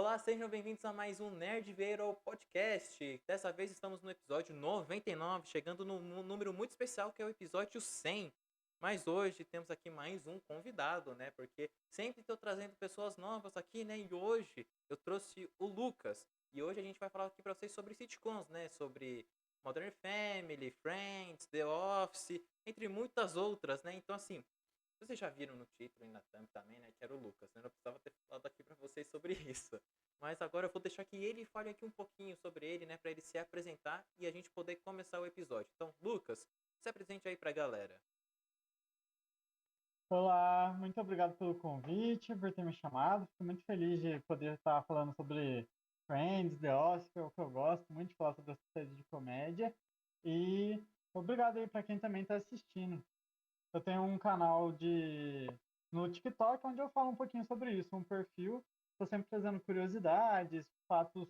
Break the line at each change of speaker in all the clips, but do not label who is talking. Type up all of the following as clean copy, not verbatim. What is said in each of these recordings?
Olá, sejam bem-vindos a mais um Nerd Vero Podcast. Dessa vez estamos no episódio 99, chegando num número muito especial que é o episódio 100. Mas hoje temos aqui mais um convidado, né? Porque sempre estou trazendo pessoas novas aqui, né? E hoje eu trouxe o Lucas. E hoje a gente vai falar aqui para vocês sobre sitcoms, né? Sobre Modern Family, Friends, The Office, entre muitas outras, né? Então, assim, vocês já viram no título e na thumb também, né? Que era o Lucas, né? Eu não precisava ter falado aqui pra vocês sobre isso. Mas agora eu vou deixar que ele fale aqui um pouquinho sobre ele, né? Pra ele se apresentar e a gente poder começar o episódio. Então, Lucas, se apresente aí pra galera.
Olá, muito obrigado pelo convite, por ter me chamado. Fico muito feliz de poder estar falando sobre Friends, The Office, que é o que eu gosto muito de falar sobre essa série de comédia. E obrigado aí para quem também está assistindo. Eu tenho um canal no TikTok onde eu falo um pouquinho sobre isso, um perfil. Estou sempre trazendo curiosidades, fatos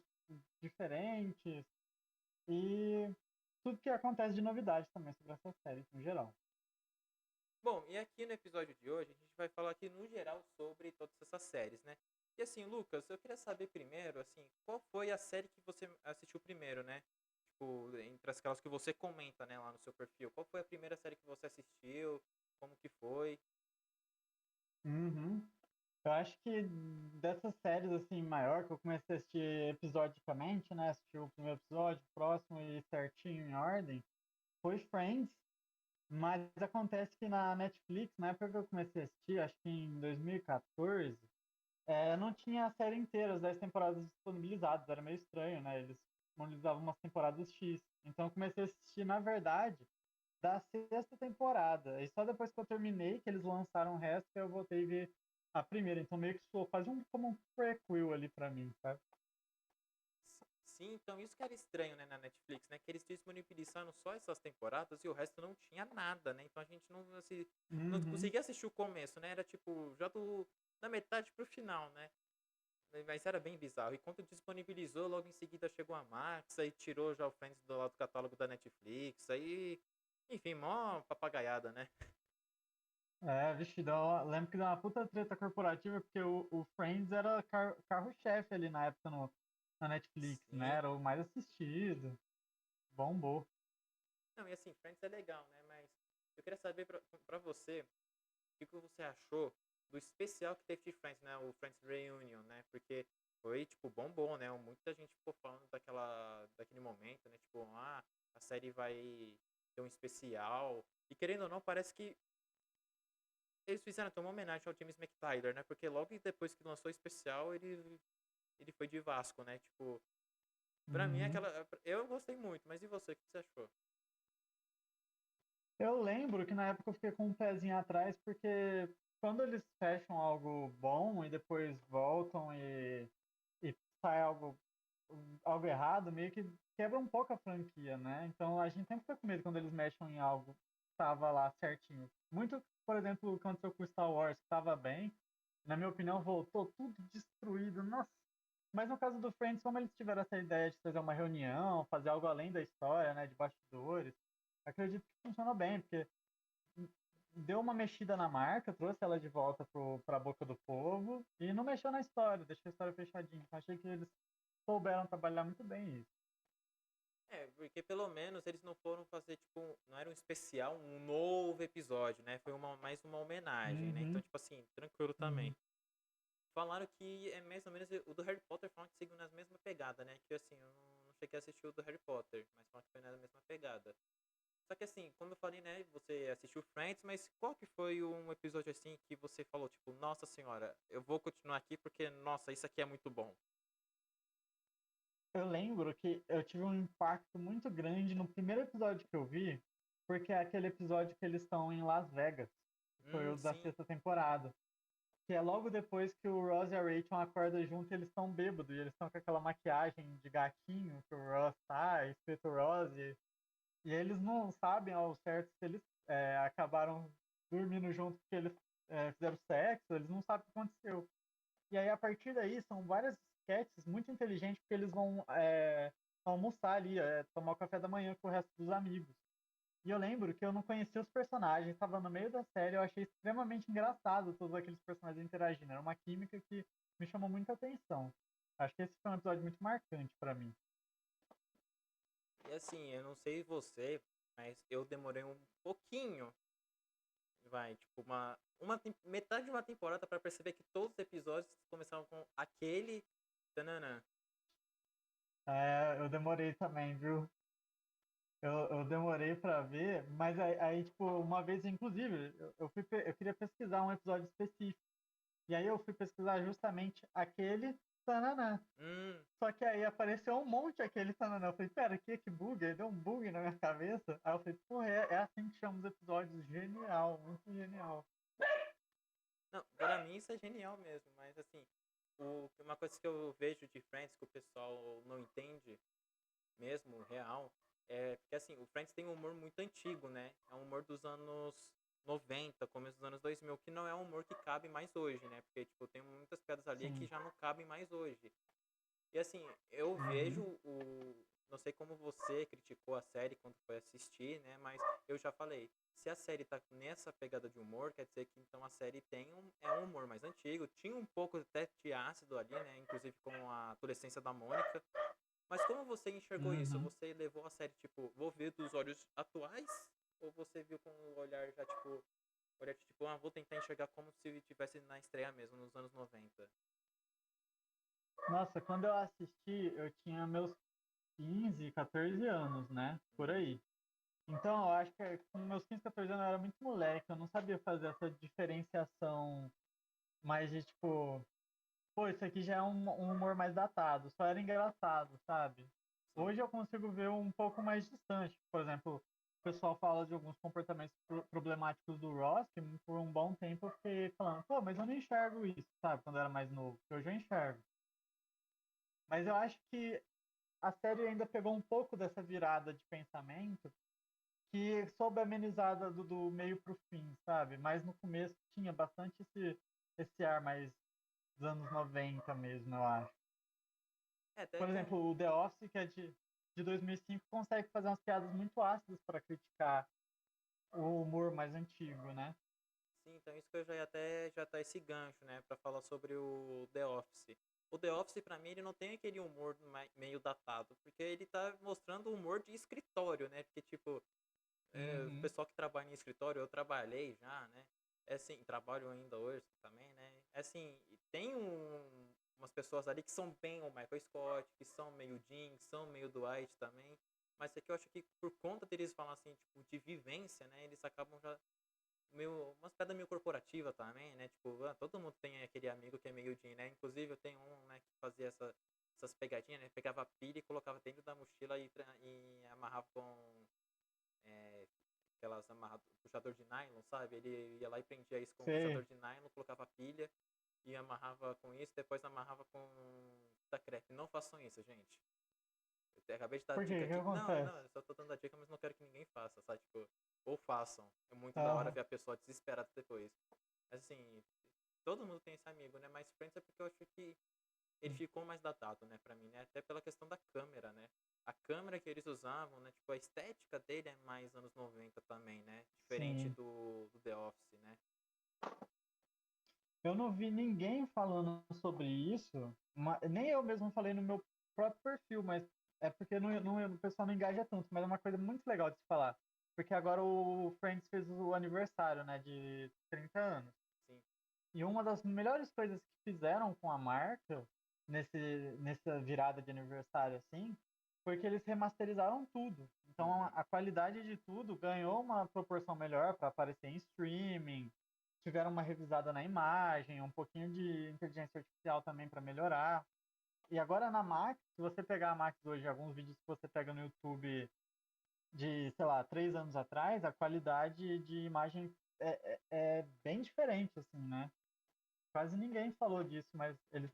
diferentes e tudo que acontece de novidade também sobre essa série no geral.
Bom, e aqui no episódio de hoje a gente vai falar aqui no geral sobre todas essas séries, né? E assim, Lucas, eu queria saber primeiro, assim, qual foi a série que você assistiu primeiro, né? Tipo, entre aquelas que você comenta, né, lá no seu perfil. Qual foi a primeira série que você assistiu? Como que foi?
Uhum. Eu acho que dessas séries, assim, maior, que eu comecei a assistir episodicamente, né? Assistir o primeiro episódio, o próximo e certinho em ordem, foi Friends. Mas acontece que na Netflix, na época que eu comecei a assistir, acho que em 2014, não tinha a série inteira, as 10 temporadas disponibilizadas. Era meio estranho, né? Eles disponibilizavam umas temporadas X. Então eu comecei a assistir, na verdade, da sexta temporada. E só depois que eu terminei, que eles lançaram o resto, que eu voltei a ver a primeira. Então meio que sou quase como um prequel ali pra mim, sabe?
Sim, então isso que era estranho, né, na Netflix, né? Que eles disponibilizaram só essas temporadas e o resto não tinha nada, né? Então a gente não, assim, não
Uhum.
conseguia assistir o começo, né? Era tipo, já da metade pro final, né? Mas era bem bizarro. E quando disponibilizou, logo em seguida chegou a Max, aí tirou já o Friends do lado do catálogo da Netflix, aí. Enfim, mó papagaiada, né?
Vixe, lembro que deu uma puta treta corporativa, porque o Friends era carro-chefe ali na época na Netflix, né?
Sim.
Era o mais assistido. Bombou.
Não, e assim, Friends é legal, né? Mas eu queria saber pra você. Que você achou do especial que teve de Friends, né? O Friends Reunion, né? Porque foi, tipo, bombom, né? Muita gente ficou falando daquele momento, né? Tipo, a série vai ter um especial. E querendo ou não, parece que eles fizeram até uma homenagem ao James McTyler, né? Porque logo depois que lançou o especial, ele foi de Vasco, né? Tipo, pra mim,
Uhum.
eu gostei muito, mas e você? O que você achou?
Eu lembro que na época eu fiquei com um pezinho atrás, porque quando eles fecham algo bom e depois voltam e sai algo errado, meio que quebra um pouco a franquia, né? Então a gente sempre fica com medo quando eles mexem em algo que estava lá certinho. Muito, por exemplo, o que aconteceu com Star Wars, que estava bem, na minha opinião, voltou tudo destruído. Nossa! Mas no caso do Friends, como eles tiveram essa ideia de fazer uma reunião, fazer algo além da história, né, de bastidores, acredito que funcionou bem, porque deu uma mexida na marca, trouxe ela de volta para a boca do povo e não mexeu na história, deixou a história fechadinha. Então, achei que eles souberam trabalhar muito bem isso.
É, porque pelo menos eles não foram fazer, tipo, não era um especial, um novo episódio, né? Foi mais uma homenagem, né? Então,
Uhum,
tipo assim, tranquilo também.
uhum.
Falaram que é mais ou menos o do Harry Potter, falam que seguiu na mesma pegada, né? Que assim, eu não cheguei a assistir o do Harry Potter, mas falam que foi na mesma pegada. Só que assim, como eu falei, né? Você assistiu Friends, mas qual que foi um episódio assim que você falou, tipo, nossa senhora, eu vou continuar aqui porque, nossa, isso aqui é muito bom.
Eu lembro que eu tive um impacto muito grande no primeiro episódio que eu vi, porque é aquele episódio que eles estão em Las Vegas, que foi o da
Sim.
sexta temporada. Que é logo depois que o Ross e a Rachel acordam junto e eles estão bêbados, e eles estão com aquela maquiagem de gatinho que o Ross tá, escrito Ross, e eles não sabem ao certo se eles acabaram dormindo junto porque eles fizeram sexo, eles não sabem o que aconteceu. E aí, a partir daí, são várias sketches muito inteligentes, porque eles vão almoçar ali, tomar o café da manhã com o resto dos amigos. E eu lembro que eu não conhecia os personagens, estava no meio da série, eu achei extremamente engraçado todos aqueles personagens interagindo. Era uma química que me chamou muita atenção. Acho que esse foi um episódio muito marcante pra mim.
E assim, eu não sei você, mas eu demorei um pouquinho, vai, tipo, metade de uma temporada pra perceber que todos os episódios começavam com aquele tananã.
É, eu demorei também, viu? Eu demorei pra ver, mas aí, tipo, uma vez, inclusive, eu queria pesquisar um episódio específico. E aí eu fui pesquisar justamente aquele tananã.
Hum,
Só que aí apareceu um monte aquele tananã. Eu falei, pera, que bug? Aí deu um bug na minha cabeça. Aí eu falei, porra, é assim que chama os episódios. Genial, muito genial.
não, pra mim isso é genial mesmo, mas assim, uma coisa que eu vejo de Friends que o pessoal não entende mesmo, real, é porque assim, o Friends tem um humor muito antigo, né? É um humor dos anos 90, começo dos anos 2000, que não é um humor que cabe mais hoje, né? Porque, tipo, tem muitas piadas ali que
Sim.
já não cabem mais hoje. E assim, eu vejo
Uhum.
o. Não sei como você criticou a série quando foi assistir, né? Mas eu já falei, se a série tá nessa pegada de humor, quer dizer que então a série é um humor mais antigo. Tinha um pouco até de ácido ali, né? Inclusive com a adolescência da Mônica. Mas como você enxergou isso?
Uhum.
Você levou a série, tipo, vou ver dos olhos atuais? Ou você viu com o olhar já, tipo, olhar tipo, ah, vou tentar enxergar como se estivesse na estreia mesmo, nos anos 90?
Nossa, quando eu assisti, eu tinha meus 15, 14 anos, né? Por
Uhum.
aí. Então, eu acho que com meus 15, 14 anos eu era muito moleque, eu não sabia fazer essa diferenciação mais de tipo, pô, isso aqui já é um humor mais datado, só era engraçado, sabe?
Sim.
Hoje eu consigo ver um pouco mais distante. Por exemplo, o pessoal fala de alguns comportamentos problemáticos do Ross, que por um bom tempo eu fiquei falando, pô, mas eu não enxergo isso, sabe? Quando eu era mais novo, hoje eu enxergo. Mas eu acho que a série ainda pegou um pouco dessa virada de pensamento que soube amenizar do meio pro fim, sabe? Mas no começo tinha bastante esse ar mais dos anos 90 mesmo, eu acho.
É, até
Por
com.
exemplo, o The Office, que é de 2005, consegue fazer umas piadas muito ácidas para criticar o humor mais antigo, né?
Sim, então isso que eu já ia até já tá esse gancho, né, pra falar sobre o The Office. O The Office, pra mim, ele não tem aquele humor meio datado, porque ele tá mostrando o humor de escritório, né? Porque, tipo, o
Uhum.
pessoal que trabalha em escritório, eu trabalhei já, né? É assim, trabalho ainda hoje também, né? É assim, e tem umas pessoas ali que são bem o Michael Scott, que são meio Jim, que são meio Dwight também. Mas é que eu acho que por conta deles falar assim, tipo, de vivência, né? Eles acabam já meio, umas pedras meio corporativa também, né? Tipo, todo mundo tem aquele amigo que é meio Jim, né? Inclusive eu tenho um, né, que fazia essas pegadinhas, né? Pegava pilha e colocava dentro da mochila e amarrava com é, aquelas puxador de nylon, sabe? Ele ia lá e prendia isso com um puxador
Sei.
de nylon, colocava pilha e amarrava com isso, depois amarrava com fita crepe. Não façam isso, gente. Eu acabei de dar
Por quê?
dica
O que
aqui. Não,
acontece?
não, eu só tô dando a dica, mas não quero que ninguém faça, sabe? Tipo, ou façam. É muito da hora
Aham.
ver a pessoa desesperada depois. Mas assim, todo mundo tem esse amigo, né? Mas Friends é porque eu acho que ele ficou mais datado, né, pra mim, né? Até pela questão da câmera, né? A câmera que eles usavam, né? Tipo, a estética dele é mais anos 90 também, né? Diferente
Sim.
do The Office, né?
Eu não vi ninguém falando sobre isso, nem eu mesmo falei no meu próprio perfil, mas é porque o pessoal não engaja tanto, mas é uma coisa muito legal de se falar. Porque agora o Friends fez o aniversário, né, de 30 anos.
Sim.
E uma das melhores coisas que fizeram com a marca nessa virada de aniversário assim, foi que eles remasterizaram tudo. Então
Uhum.
a qualidade de tudo ganhou uma proporção melhor para aparecer em streaming, tiveram uma revisada na imagem, um pouquinho de inteligência artificial também para melhorar. E agora na Max, se você pegar a Max hoje, alguns vídeos que você pega no YouTube de, sei lá, 3 anos atrás, a qualidade de imagem é bem diferente, assim, né? Quase ninguém falou disso, mas eles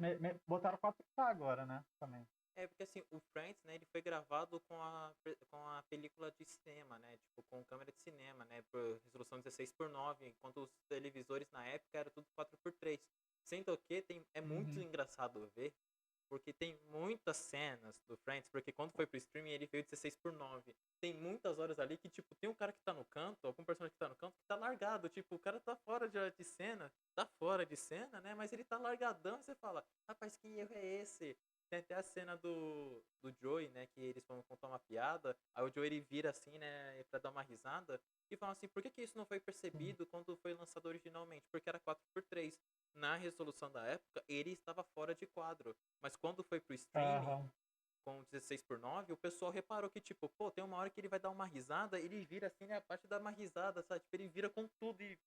botaram 4K agora, né? Também.
É porque assim, o Friends, né, ele foi gravado com a película de cinema, né? Tipo, com câmera de cinema, né? Por resolução 16:9, enquanto os televisores na época era tudo 4:3. Sendo que é muito
Uhum.
engraçado ver, porque tem muitas cenas do Friends, porque quando foi pro streaming ele veio 16:9. Tem muitas horas ali que, tipo, tem um cara que tá no canto, algum personagem que tá no canto, que tá largado. Tipo, o cara tá fora de cena, tá fora de cena, né? Mas ele tá largadão e você fala, rapaz, que erro é esse? Tem até a cena do Joey, né? Que eles vão contar uma piada. Aí o Joey ele vira assim, né? Pra dar uma risada. E fala assim: por que isso não foi
Sim.
percebido quando foi lançado originalmente? Porque era 4:3. Na resolução da época, ele estava fora de quadro. Mas quando foi pro streaming,
Aham.
com 16:9, o pessoal reparou que, tipo, pô, tem uma hora que ele vai dar uma risada, ele vira assim, né? A parte da uma risada, sabe? Tipo, ele vira com tudo e.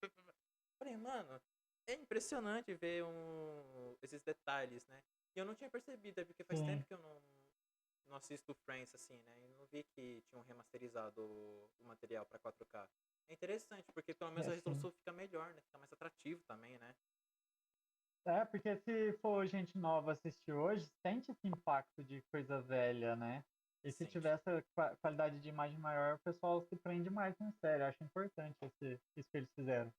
Falei, mano, é impressionante ver esses detalhes, né? E eu não tinha percebido, é porque faz tempo
Sim.
que eu não assisto Friends, assim, né? E não vi que tinham remasterizado o material pra 4K. É interessante, porque pelo menos
É,
a
sim.
resolução fica melhor, né? Fica mais atrativo também, né?
É, porque se for gente nova assistir hoje, sente esse impacto de coisa velha, né? E se tiver
Sente.
essa qualidade de imagem maior, o pessoal se prende mais na série. Eu acho importante isso que eles fizeram.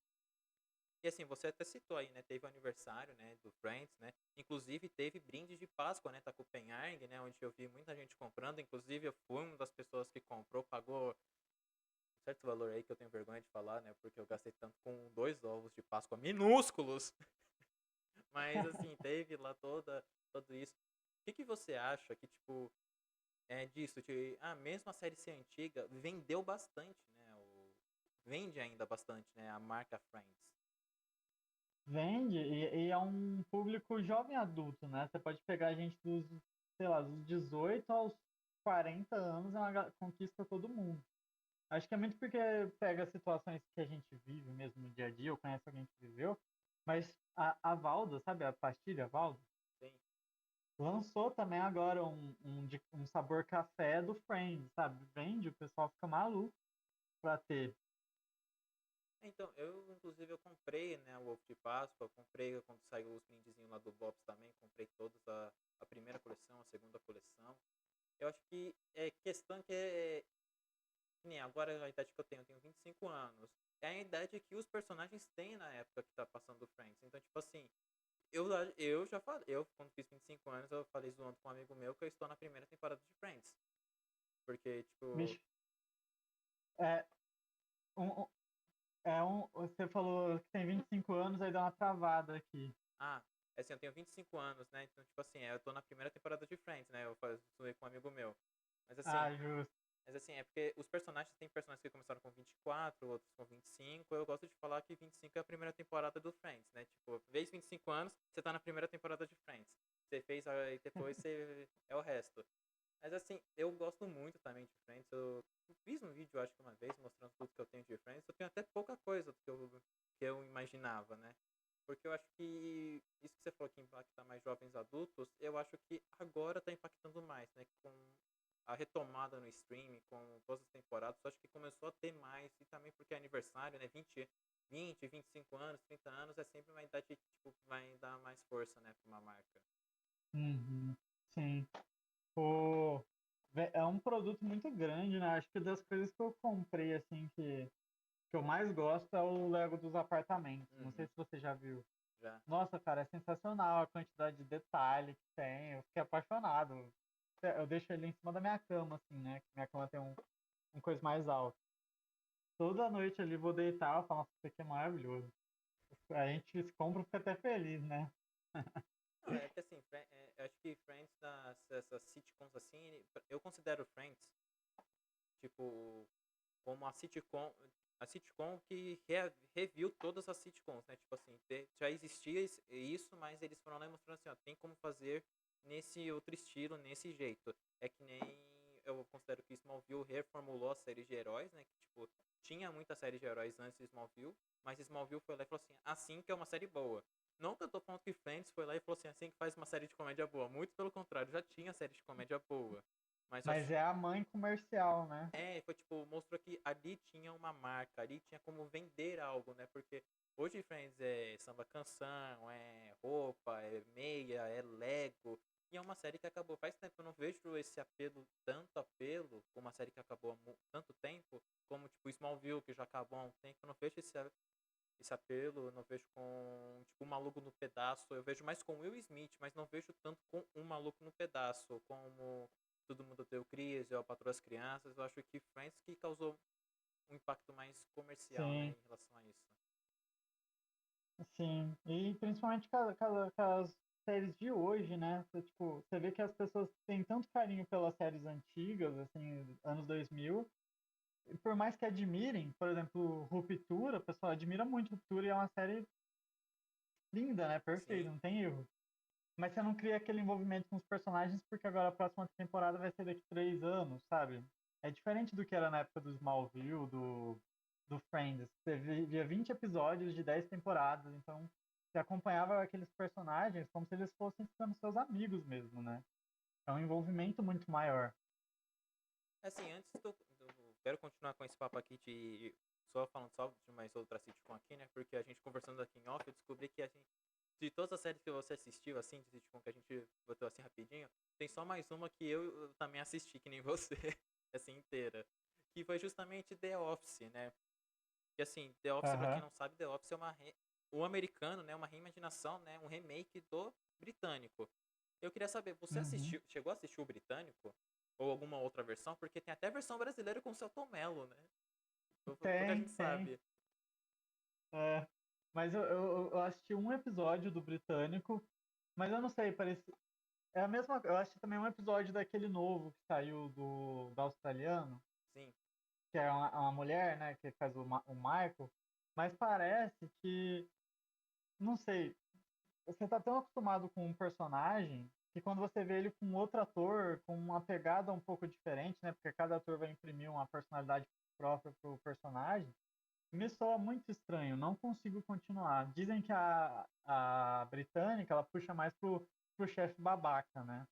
E assim, você até citou aí, né? Teve o aniversário, né, do Friends, né? Inclusive teve brindes de Páscoa, né, da Copenhague, né, onde eu vi muita gente comprando. Inclusive eu fui uma das pessoas que comprou, pagou um certo valor aí que eu tenho vergonha de falar, né? Porque eu gastei tanto com 2 ovos de Páscoa minúsculos. Mas assim, teve lá tudo isso. O que que você acha que, tipo, é disso? De, mesmo a série ser antiga, vendeu bastante, né? Vende ainda bastante, né? A marca Friends.
Vende e é um público jovem adulto, né? Você pode pegar a gente dos, sei lá, dos 18 aos 40 anos, é uma conquista todo mundo. Acho que é muito porque pega situações que a gente vive mesmo no dia a dia, ou conhece alguém que viveu, mas a Valda, sabe a pastilha Valda?
Sim.
Lançou também agora um sabor café do Friends, sabe? Vende, o pessoal fica maluco pra ter.
Então, inclusive eu comprei, né, o ovo de Páscoa, eu comprei quando saiu os brindezinhos lá do Bob's também, comprei todos a primeira coleção, a segunda coleção. Eu acho que é questão que nem agora a idade que eu tenho 25 anos. É a idade que os personagens têm na época que tá passando o Friends. Então, tipo assim, eu já falei, eu quando fiz 25 anos, eu falei zoando com um amigo meu que eu estou na primeira temporada de Friends. Porque, tipo,
Bicho, é, um, você falou que tem 25 anos, aí dá uma travada aqui.
ah, assim, eu tenho 25 anos, né? Então, tipo assim, eu tô na primeira temporada de Friends, né? Eu falei com um amigo meu. Mas assim,
Ah, justo.
é porque os personagens, tem personagens que começaram com 24, outros com 25. Eu gosto de falar que 25 é a primeira temporada do Friends, né? Tipo, fez 25 anos, você tá na primeira temporada de Friends. Você fez, aí depois você é o resto. Mas assim, eu gosto muito também de Friends. Eu fiz um vídeo, acho que uma vez, mostrando tudo que eu tenho de Friends. Eu tenho até pouca coisa do que eu imaginava, né? Porque eu acho que isso que você falou que impacta mais jovens adultos, eu acho que agora tá impactando mais, né? Com a retomada no streaming, com todas as temporadas, eu acho que começou a ter mais, e também porque é aniversário, né? 25 anos, 30 anos é sempre uma idade que tipo, vai dar mais força, né, pra uma marca.
Uhum, sim. Pô, é um produto muito grande, né? Acho que das coisas que eu comprei, assim, que eu mais gosto é o Lego dos apartamentos. Não sei
Uhum,
se você já viu.
já.
Nossa, cara, é sensacional a quantidade de detalhe que tem. Eu fiquei apaixonado. Eu deixo ele em cima da minha cama, assim, né? Que minha cama tem um coisa mais alta. Toda noite ali vou deitar e falo, nossa, isso aqui é maravilhoso. A gente se compra e fica até feliz, né?
Não, é que assim, eu acho que Friends, essas sitcoms assim, eu considero Friends, tipo, como a sitcom que reviu todas as sitcoms, né? Tipo assim, já existia isso, mas eles foram lá e mostrando assim, ó, tem como fazer nesse outro estilo, nesse jeito. É que nem eu considero que Smallville reformulou a série de heróis, né? Que, tipo, tinha muita série de heróis antes de Smallville, mas Smallville foi lá e falou assim que é uma série boa. Não que eu tô falando que Friends foi lá e falou assim que faz uma série de comédia boa. Muito pelo contrário, já tinha série de comédia boa. Mas eu
Mas
acho
é a mãe comercial, né?
foi tipo, mostrou que ali tinha uma marca, ali tinha como vender algo, né? Porque hoje Friends é samba canção, é roupa, é meia, é Lego. E é uma série que acabou faz tempo. Eu não vejo esse apelo, tanto apelo, com uma série que acabou há tanto tempo, como tipo Smallville, que já acabou há um tempo. Eu não vejo esse apelo, eu não vejo com tipo um maluco no pedaço. Eu vejo mais com Will Smith, mas não vejo tanto com um maluco no pedaço, como Todo Mundo Deu Crise, ou A Patroa das Crianças. Eu acho que Friends que causou um impacto mais comercial, né,
Sim,
em relação a isso.
sim. E principalmente com as séries de hoje, né? Tipo, você vê que as pessoas têm tanto carinho pelas séries antigas, assim, anos 2000, e por mais que admirem, por exemplo, Ruptura, o pessoal admira muito Ruptura e é uma série linda, né? Perfeita,
Sim.
não tem erro. Mas você não cria aquele envolvimento com os personagens porque agora a próxima temporada vai ser daqui 3 anos, sabe? É diferente do que era na época do Smallville, do Friends. Você via 20 episódios de 10 temporadas, então você acompanhava aqueles personagens como se eles fossem ficando seus amigos mesmo, né? É um envolvimento muito maior.
Assim, quero continuar com esse papo aqui de. Só falando só de mais outra sitcom aqui, né? Porque a gente conversando aqui em off, eu descobri que a gente. De todas as séries que você assistiu, assim, de sitcom que a gente botou assim rapidinho, tem só mais uma que eu também assisti, que nem você, assim, inteira. Que foi justamente The Office, né? Que assim, The Office, pra quem
Aham.
não sabe, The Office é o americano, né? Uma reimaginação, né? Um remake do britânico. Eu queria saber, você
Uhum.
assistiu, chegou a assistir o britânico? Ou alguma outra versão? Porque tem até versão brasileira com o Selton Mello, né? Pouca
Tem,
gente
tem.
sabe.
É. Mas eu assisti um episódio do Britânico, mas eu não sei, parece. É a mesma. Eu assisti também um episódio daquele novo que saiu do australiano,
Sim.
que é uma mulher, né, que faz o Michael, mas parece que, não sei, você tá tão acostumado com um personagem que quando você vê ele com outro ator, com uma pegada um pouco diferente, né, porque cada ator vai imprimir uma personalidade própria pro personagem, me soa muito estranho, não consigo continuar. Dizem que a britânica, ela puxa mais pro chefe babaca, né?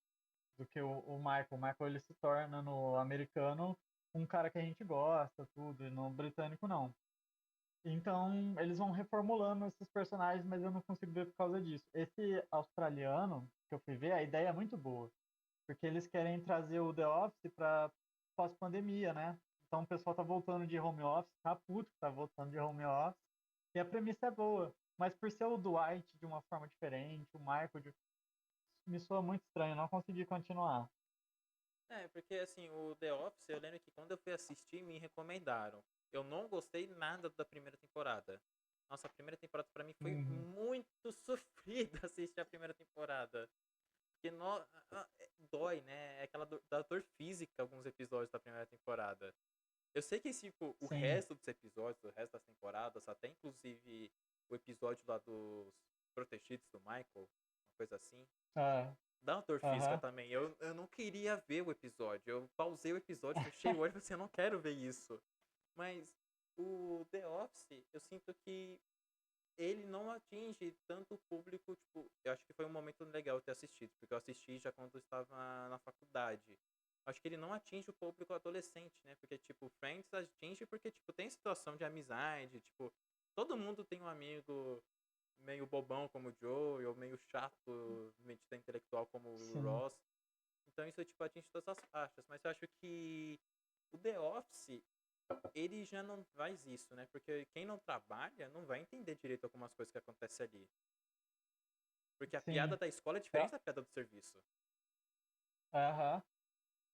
Do que o Michael. O Michael ele se torna no americano um cara que a gente gosta, tudo, e no britânico não. Então, eles vão reformulando esses personagens, mas eu não consigo ver por causa disso. Esse australiano que eu fui ver, a ideia é muito boa, porque eles querem trazer o The Office para pós-pandemia, né? Então o pessoal tá voltando de home office, tá puto que tá voltando de home office, e a premissa é boa. Mas por ser o Dwight de uma forma diferente, o Michael me soa muito estranho, não consegui continuar.
É, porque assim, o The Office, eu lembro que quando eu fui assistir, me recomendaram. Eu não gostei nada da primeira temporada. Nossa, a primeira temporada pra mim foi
Uhum.
muito sofrida assistir a primeira temporada. Porque dói, né? É aquela da dor física alguns episódios da primeira temporada. Eu sei que, tipo, o
Sim.
resto dos episódios, o resto das temporadas, até inclusive o episódio lá dos protegidos do Michael, uma coisa assim,
Ah,
dá uma dor física
aham.
também. Eu não queria ver o episódio. Eu pausei o episódio, fechei o olho e falei assim, eu não quero ver isso. Mas o The Office, eu sinto que ele não atinge tanto o público, tipo, eu acho que foi um momento legal ter assistido, porque eu assisti já quando eu estava na faculdade. Acho que ele não atinge o público adolescente, né? Porque, tipo, Friends atinge porque, tipo, tem situação de amizade, tipo, todo mundo tem um amigo meio bobão como o Joe, ou meio chato, metida intelectual como o
Sim.
Ross. Então isso, tipo, atinge todas as faixas. Mas eu acho que o The Office, ele já não faz isso, né? Porque quem não trabalha não vai entender direito algumas coisas que acontecem ali. Porque a piada
Sim.
da escola é
Eu-
diferente da piada do serviço.
Aham.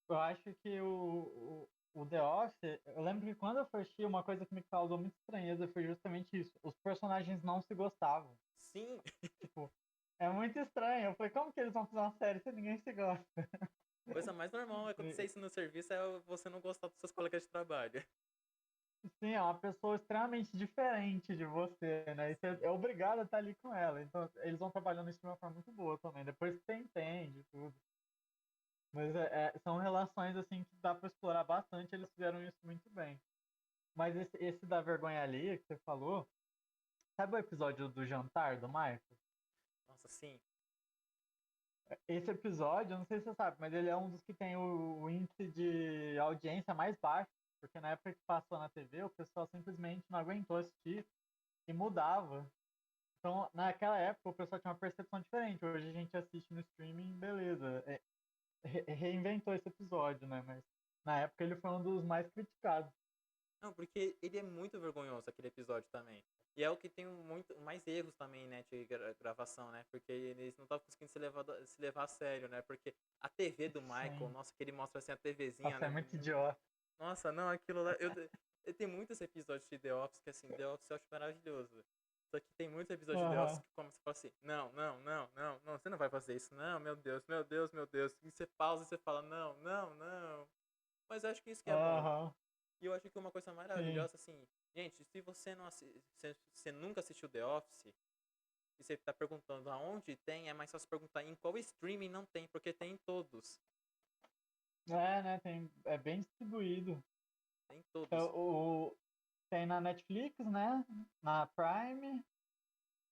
Eu acho que o The Office, eu lembro que quando eu fui assistir, uma coisa que me causou muita estranheza foi justamente isso. Os personagens não se gostavam.
Sim,
Tipo, é muito estranho. Eu falei, como que eles vão fazer uma série se ninguém se gosta?
coisa mais normal é acontecer isso no serviço é você não gostar dos seus colegas de trabalho.
Sim, é uma pessoa extremamente diferente de você, né? E você
Sim.
é obrigado a estar ali com ela. Então, eles vão trabalhando isso de uma forma muito boa também. Depois que você entende tudo. Mas são relações, assim, que dá para explorar bastante. Eles fizeram isso muito bem. Mas esse da vergonha ali que você falou, sabe o episódio do jantar do Michael?
Nossa, sim.
Esse episódio, eu não sei se você sabe, mas ele é um dos que tem o índice de audiência mais baixo, porque na época que passou na TV, o pessoal simplesmente não aguentou assistir e mudava. Então, naquela época, o pessoal tinha uma percepção diferente. Hoje a gente assiste no streaming, beleza. Reinventou esse episódio, né? Mas na época ele foi um dos mais criticados.
Não, porque ele é muito vergonhoso, aquele episódio também. E é o que tem muito, mais erros também, né, de gravação, né? Porque eles não estavam conseguindo se levar a sério, né? Porque a TV do Michael,
Sim.
nossa, que ele mostra assim a TVzinha,
Nossa, é
né?
muito idiota.
Nossa, não, aquilo lá. Eu tenho muitos episódios de The Office que, assim, The Office eu acho maravilhoso. Só que tem muitos episódios de The Office
Aham.
que começa a falar assim, não, não, não, não, não, você não vai fazer isso, não, meu Deus, meu Deus, meu Deus. E você pausa e você fala, não, não, não. Mas eu acho que isso que é bom.
Aham.
E eu acho que uma coisa
Sim.
maravilhosa, assim, gente, se você não se você nunca assistiu The Office, e você tá perguntando aonde tem, é mais fácil perguntar em qual streaming não tem, porque tem em todos.
É, né? É bem distribuído.
Tem em
É,
todos.
tem na Netflix, né? Na Prime,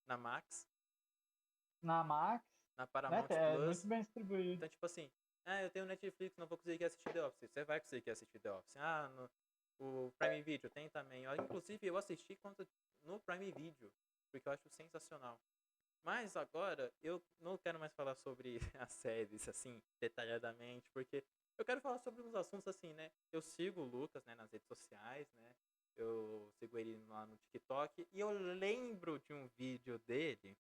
Na Max,
na Max,
na
né?
Paramount
É muito
Plus.
bem distribuído.
Então, tipo assim, eu tenho Netflix, não vou conseguir assistir The Office. Você vai conseguir assistir The Office. O Prime Video tem também. Inclusive, eu assisti no Prime Video, porque eu acho sensacional. Mas agora, eu não quero mais falar sobre as séries, assim, detalhadamente, porque eu quero falar sobre uns assuntos assim, né? Eu sigo o Lucas, né, nas redes sociais, né? Eu sigo ele lá no TikTok, e eu lembro de um vídeo dele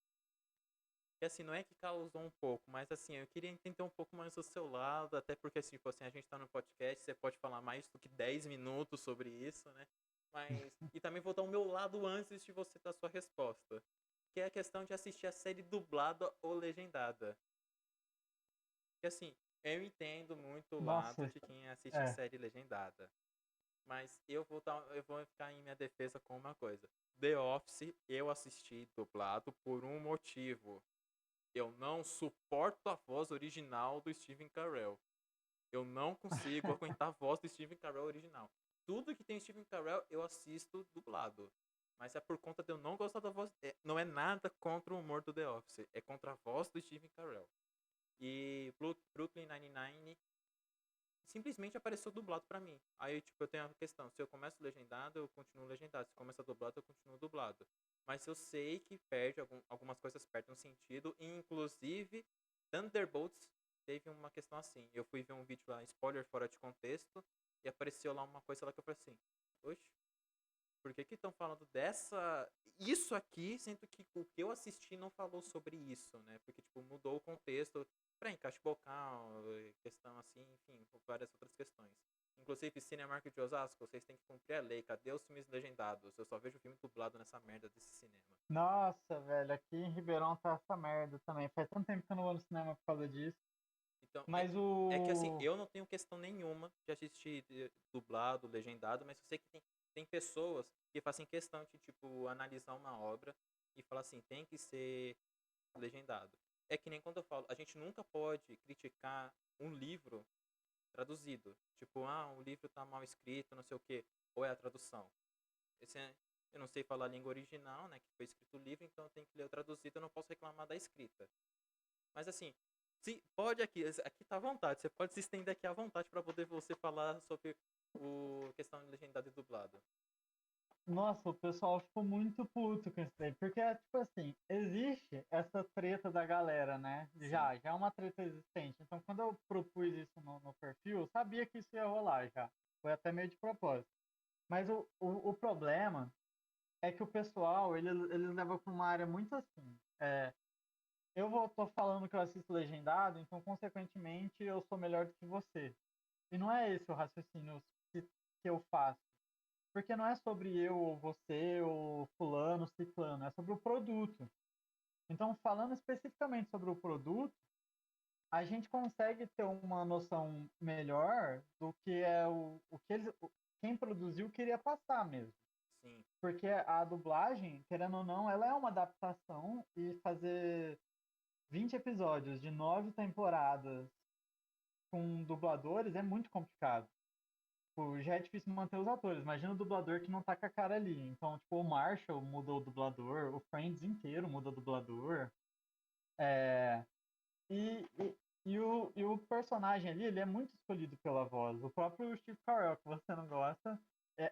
que assim, não é que causou um pouco, mas assim, eu queria entender um pouco mais do seu lado, até porque assim, tipo assim, a gente tá no podcast, você pode falar mais do que 10 minutos sobre isso, né? Mas. E também vou dar o meu lado antes de você dar sua resposta. Que é a questão de assistir a série dublada ou legendada. Que assim, eu entendo muito o lado
Nossa,
de quem assiste a
é.
série legendada. Mas eu vou ficar em minha defesa com uma coisa. The Office eu assisti dublado por um motivo. Eu não suporto a voz original do Steven Carell. Eu não consigo aguentar a voz do Steven Carell original. Tudo que tem Steven Carell eu assisto dublado. Mas é por conta de eu não gostar da voz. Não é nada contra o humor do The Office. É contra a voz do Steven Carell. E Brooklyn Nine-Nine simplesmente apareceu dublado pra mim. Aí, tipo, eu tenho a questão. Se eu começo legendado, eu continuo legendado. Se começa dublado, eu continuo dublado. Mas eu sei que algumas coisas perdem um sentido. E, inclusive, Thunderbolts teve uma questão assim. Eu fui ver um vídeo lá, spoiler fora de contexto, e apareceu lá uma coisa lá que eu falei assim, oxe, por que estão falando isso aqui, sendo que o que eu assisti não falou sobre isso, né? Porque, tipo, mudou o contexto pra encaixe vocal, questão assim, enfim, várias outras questões. Inclusive, Cinemark de Osasco, vocês têm que cumprir a lei. Cadê os filmes legendados? Eu só vejo filme dublado nessa merda desse cinema.
Nossa, velho, aqui em Ribeirão tá essa merda também. Faz tanto tempo que eu não vou no cinema por causa disso.
Então,
Mas
é que assim,
o.
eu não tenho questão nenhuma de assistir dublado, legendado, mas eu sei que tem pessoas que fazem questão de, tipo, analisar uma obra e falar assim, tem que ser legendado. É que nem quando eu falo, a gente nunca pode criticar um livro traduzido. Tipo, o livro tá mal escrito, não sei o quê, ou é a tradução. Eu não sei falar a língua original, né, que foi escrito o livro, então eu tenho que ler o traduzido, eu não posso reclamar da escrita. Mas assim, se pode aqui tá à vontade, você pode se estender aqui à vontade para poder você falar sobre o questão de legendado e dublado.
Nossa, o pessoal ficou muito puto com isso daí. Porque, tipo assim, existe essa treta da galera, né?
Sim,
Já é uma treta existente. Então, quando eu propus isso no perfil, eu sabia que isso ia rolar já. Foi até meio de propósito. Mas o problema é que o pessoal, ele leva para uma área muito assim. Tô falando que eu assisto legendado, então, consequentemente, eu sou melhor do que você. E não é esse o raciocínio que eu faço. Porque não é sobre eu ou você ou fulano, ciclano, é sobre o produto. Então, falando especificamente sobre o produto, a gente consegue ter uma noção melhor do que é o que quem produziu queria passar mesmo.
sim,
Porque a dublagem, querendo ou não, ela é uma adaptação e fazer 20 episódios de 9 temporadas com dubladores é muito complicado. Tipo, já é difícil manter os atores. Imagina o dublador que não tá com a cara ali. Então, tipo, o Marshall mudou o dublador, o Friends inteiro muda o dublador. É, e, e, e o personagem ali, ele é muito escolhido pela voz. O próprio Steve Carell, que você não gosta,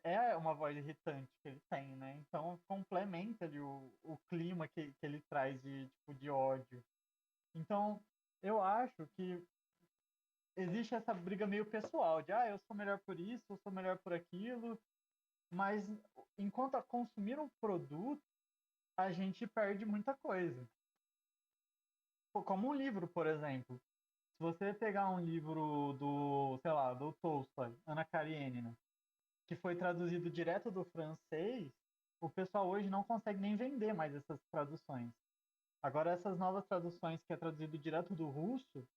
é uma voz irritante que ele tem, né? Então, complementa ali o clima que ele traz de ódio. Então, eu acho que existe essa briga meio pessoal, de eu sou melhor por isso, eu sou melhor por aquilo, mas enquanto a consumir um produto, a gente perde muita coisa. Como um livro, por exemplo. Se você pegar um livro sei lá, do Tolstói, Ana Karenina, que foi traduzido direto do francês, o pessoal hoje não consegue nem vender mais essas traduções. Agora, essas novas traduções que é traduzido direto do russo,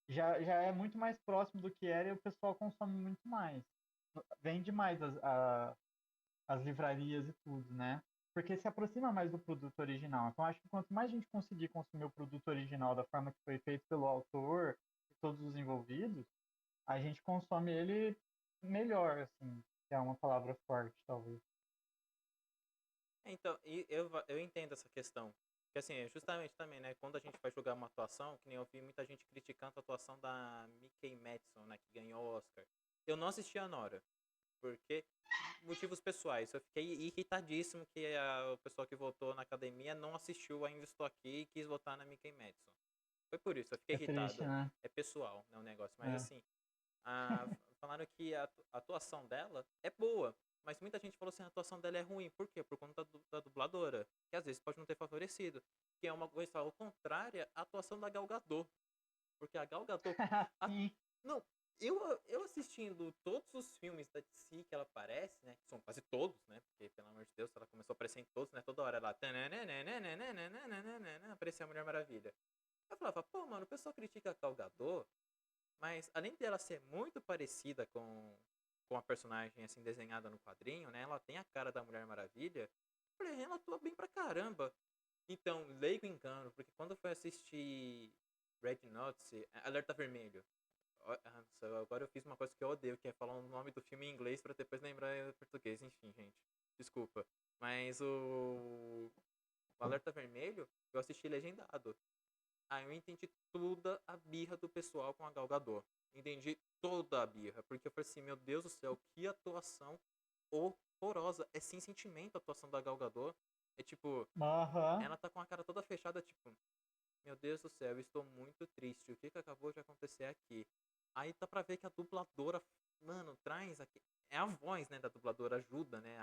já é muito mais próximo do que era e o pessoal consome muito mais. Vende mais as livrarias e tudo, né? Porque se aproxima mais do produto original. Então, acho que quanto mais a gente conseguir consumir o produto original da forma que foi feito pelo autor e todos os envolvidos, a gente consome ele melhor, assim, que é uma palavra forte, talvez.
Então, e eu entendo essa questão. Porque assim, justamente também, né? Quando a gente vai julgar uma atuação, que nem eu vi muita gente criticando a atuação da Mickey Madison, né? Que ganhou o Oscar. Eu não assisti a Nora. Porque motivos pessoais. Eu fiquei irritadíssimo que o pessoal que votou na academia não assistiu Ainda Estou Aqui e quis votar na Mickey Madison. Foi por isso, eu fiquei
É triste,
irritado.
né?
É pessoal, né, o negócio. Mas
É.
assim, falaram que a atuação dela é boa. Mas muita gente falou assim, a atuação dela é ruim. Por quê? Por conta da dubladora. Que às vezes pode não ter favorecido. Que é uma coisa ao contrária à atuação da Gal Gadot. Porque a Gal Gadot... a-
Sim.
não, eu assistindo todos os filmes da DC que ela aparece, né? Que são quase todos, né? Porque, pelo amor de Deus, ela começou a aparecer em todos, né? Toda hora ela... Aparecia a Mulher Maravilha. Eu falava, pô, mano, o pessoal critica a Gal Gadot, mas além dela ser muito parecida com a personagem, assim, desenhada no quadrinho, né? Ela tem a cara da Mulher Maravilha. Eu falei, ela atua bem pra caramba. Então, leigo engano, porque quando eu fui assistir Red Notice, Alerta Vermelho, agora eu fiz uma coisa que eu odeio, que é falar o nome do filme em inglês pra depois lembrar em português. Enfim, gente, desculpa. Mas o Alerta Vermelho, eu assisti legendado. Aí eu entendi toda a birra do pessoal com a Gal Gadot. Entendi toda a birra, porque eu falei assim, meu Deus do céu, que atuação horrorosa. É sem sentimento a atuação da Gal Gadot. É tipo,
Aham.
ela tá com a cara toda fechada, tipo, meu Deus do céu, eu estou muito triste. O que que acabou de acontecer aqui? Aí dá pra ver que a dubladora, mano, traz aqui. É a voz, né, da dubladora ajuda, né?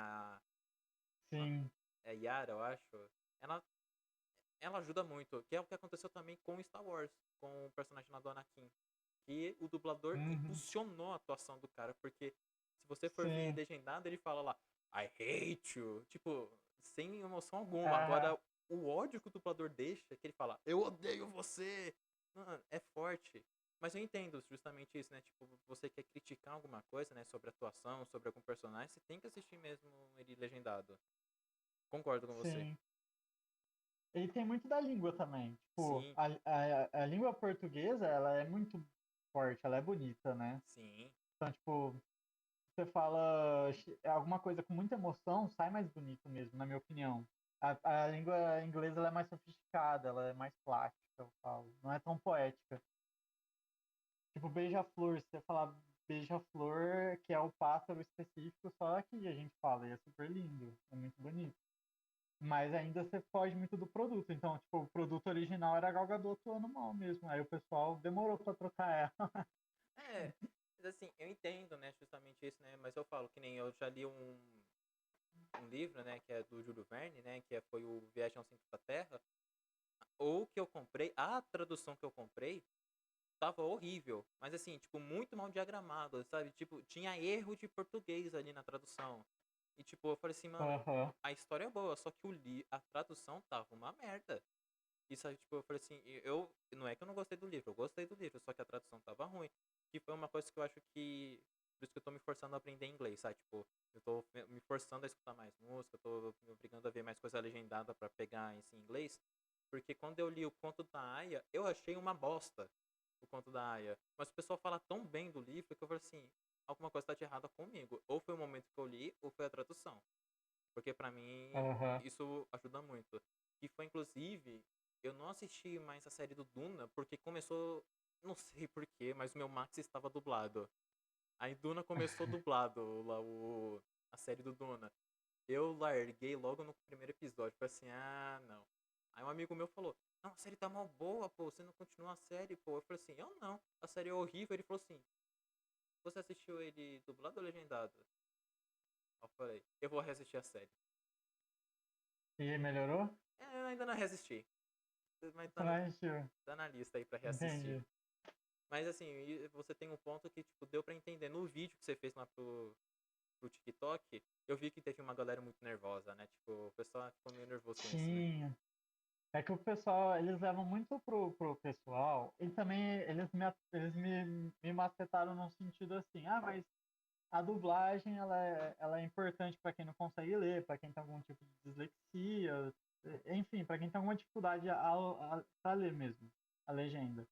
Sim.
É Yara, eu acho. Ela, ela ajuda muito. Que é o que aconteceu também com Star Wars, com o personagem lá do Anakin. Que o dublador
Uhum.
impulsionou a atuação do cara, porque se você for ver
Sim.
legendado, ele fala lá, I hate you. Tipo, sem emoção alguma.
Aham.
Agora, o ódio que o dublador deixa, que ele fala, eu odeio você. Mano, é forte. Mas eu entendo justamente isso, né? Tipo, você quer criticar alguma coisa, né? Sobre a atuação, sobre algum personagem, você tem que assistir mesmo ele legendado. Concordo com você.
Sim. E tem muito da língua também. Tipo,
Sim,
a língua portuguesa, ela é muito forte, ela é bonita, né?
sim.
Então, tipo, você fala alguma coisa com muita emoção, sai mais bonito mesmo, na minha opinião. A língua inglesa ela é mais sofisticada, ela é mais plástica, eu falo. Não é tão poética. Tipo, beija-flor, se você falar beija-flor, que é o pássaro específico, só aqui a gente fala, e é super lindo, é muito bonito. Mas ainda você foge muito do produto. Então, tipo, o produto original era a Gal Gadot atuando mal mesmo. Aí o pessoal demorou pra trocar ela.
É, mas assim, eu entendo, né, justamente isso, né? Mas eu falo que nem eu já li um livro, né, que é do Júlio Verne, né, foi o Viagem ao Centro da Terra. Ou que eu comprei, a tradução que eu comprei tava horrível, mas assim, tipo, muito mal diagramado, sabe? Tipo, tinha erro de português ali na tradução. E tipo, eu falei assim, mano,
Aham.
a história é boa, só que a tradução tava uma merda. E sabe, tipo, eu falei assim, não é que eu não gostei do livro, eu gostei do livro, só que a tradução tava ruim. Que foi uma coisa que eu acho que, por isso que eu tô me forçando a aprender inglês, sabe? Tipo, eu tô me forçando a escutar mais música, eu tô me obrigando a ver mais coisa legendada pra pegar esse inglês. Porque quando eu li o Conto da Aia, eu achei uma bosta o Conto da Aia. Mas o pessoal fala tão bem do livro que eu falei assim, alguma coisa tá de errada comigo. Ou foi o momento que eu li, ou foi a tradução. Porque pra mim,
Aham.
isso ajuda muito. E foi inclusive, eu não assisti mais a série do Duna, porque começou, não sei porquê, mas o meu Max estava dublado. Aí Duna começou dublado, lá a série do Duna. Eu larguei logo no primeiro episódio, falei assim, ah, não. Aí um amigo meu falou, não, a série tá mal boa, pô, você não continua a série, pô. Eu falei assim, eu não, a série é horrível. Ele falou assim, você assistiu ele dublado ou legendado? Eu falei, eu vou reassistir a série.
E melhorou?
É, eu ainda não resisti. Mas
Você não assistiu?
tá na lista aí pra reassistir.
Entendi.
Mas assim, você tem um ponto que, tipo, deu pra entender no vídeo que você fez lá pro TikTok, eu vi que teve uma galera muito nervosa, né? Tipo, o pessoal ficou meio nervoso com isso, né?
Sim. É que o pessoal, eles levam muito pro pessoal, e também me macetaram num sentido assim, mas a dublagem, ela é importante para quem não consegue ler, para quem tem algum tipo de dislexia, enfim, para quem tem alguma dificuldade para ler mesmo, a legenda.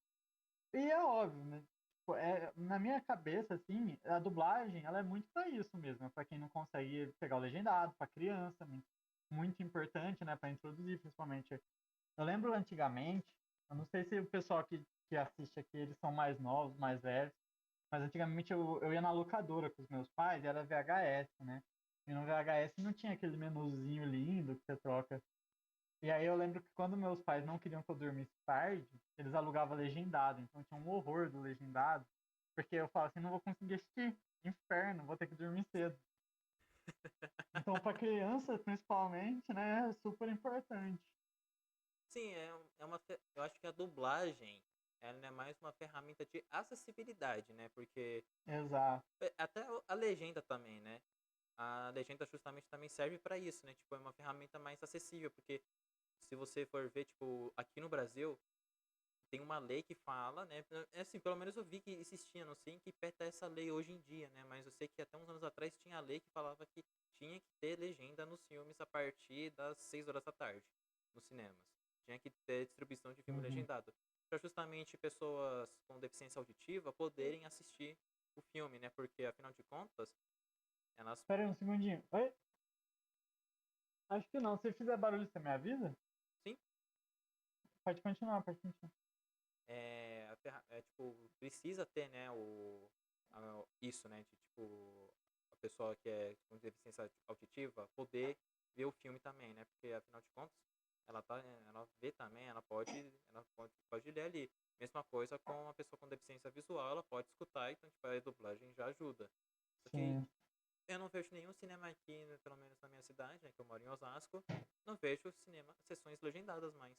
E é óbvio, né? Tipo, na minha cabeça, assim, a dublagem, ela é muito para isso mesmo, para quem não consegue pegar o legendado, para criança, muito importante, né, para introduzir, principalmente. Eu lembro antigamente, eu não sei se o pessoal que assiste aqui, eles são mais novos, mais velhos, mas antigamente eu ia na locadora com os meus pais e era VHS, né? E no VHS não tinha aquele menuzinho lindo que você troca. E aí eu lembro que quando meus pais não queriam que eu dormisse tarde, eles alugavam legendado. Então tinha um horror do legendado. Porque eu falava assim, não vou conseguir assistir. Inferno, vou ter que dormir cedo. Então, para criança, principalmente, né, é super importante.
Sim, eu acho que a dublagem, ela é mais uma ferramenta de acessibilidade, né? Porque
Exato.
até a legenda também, né? A legenda justamente também serve para isso, né? Tipo, é uma ferramenta mais acessível, porque se você for ver, tipo, aqui no Brasil, tem uma lei que fala, né? É assim, pelo menos eu vi que existia, não sei em que pé tá essa lei hoje em dia, né? Mas eu sei que até uns anos atrás tinha a lei que falava que tinha que ter legenda nos filmes a partir das 6 horas da tarde, nos cinemas. Tinha que ter distribuição de filme
Uhum.
legendado. Para justamente pessoas com deficiência auditiva poderem assistir o filme, né? Porque afinal de contas, elas.
Espera aí um segundinho. Oi? Acho que não. Se fizer barulho, você me avisa?
Sim,
Pode continuar, pode continuar.
tipo, precisa ter, né, isso, né, de, tipo, a pessoa que é com deficiência auditiva poder ver o filme também, né, porque afinal de contas, ela vê também, pode ler ali. Mesma coisa com a pessoa com deficiência visual, ela pode escutar, então, tipo, a dublagem já ajuda. Só que
Sim.
eu não vejo nenhum cinema aqui, né, pelo menos na minha cidade, né, que eu moro em Osasco, não vejo sessões legendadas mais.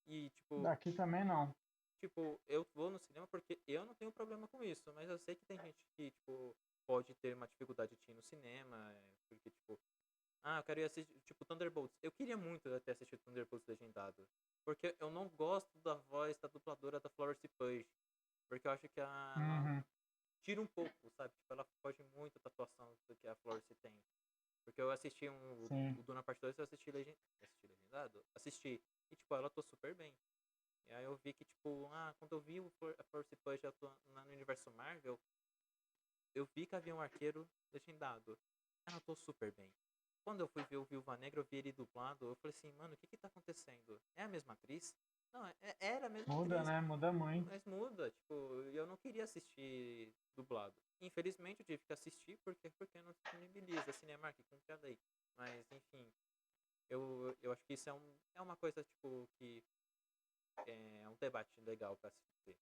E, tipo,
Aqui também não.
tipo, eu vou no cinema porque eu não tenho problema com isso, mas eu sei que tem gente que, tipo, pode ter uma dificuldade de ir no cinema, porque, tipo, eu quero ir assistir, tipo, Thunderbolts. Eu queria muito até assistir Thunderbolts legendado, porque eu não gosto da voz da dubladora da Florence Pugh, porque eu acho que ela
Uhum.
tira um pouco, sabe? Tipo, ela foge muito da atuação do que a Florence tem. Porque eu assisti
Sim.
o Duna Parte 2, eu assisti legendado? Assisti. E, tipo, ela atuou super bem. E aí eu vi que, tipo, quando eu vi a Force Push atuando no universo Marvel, eu vi que havia um arqueiro legendado. Ela atuou super bem. Quando eu fui ver o Viúva Negra, eu vi ele dublado, eu falei assim, mano, o que que tá acontecendo? É a mesma atriz? Não, era a mesma
Muda,
atriz,
né? Muda muito.
mas muda, tipo, eu não queria assistir dublado. Infelizmente eu tive que assistir porque não disponibiliza a Cinemark, cumpre a lei. Mas, enfim, eu acho que isso é uma coisa, tipo, que é um debate legal pra se ter.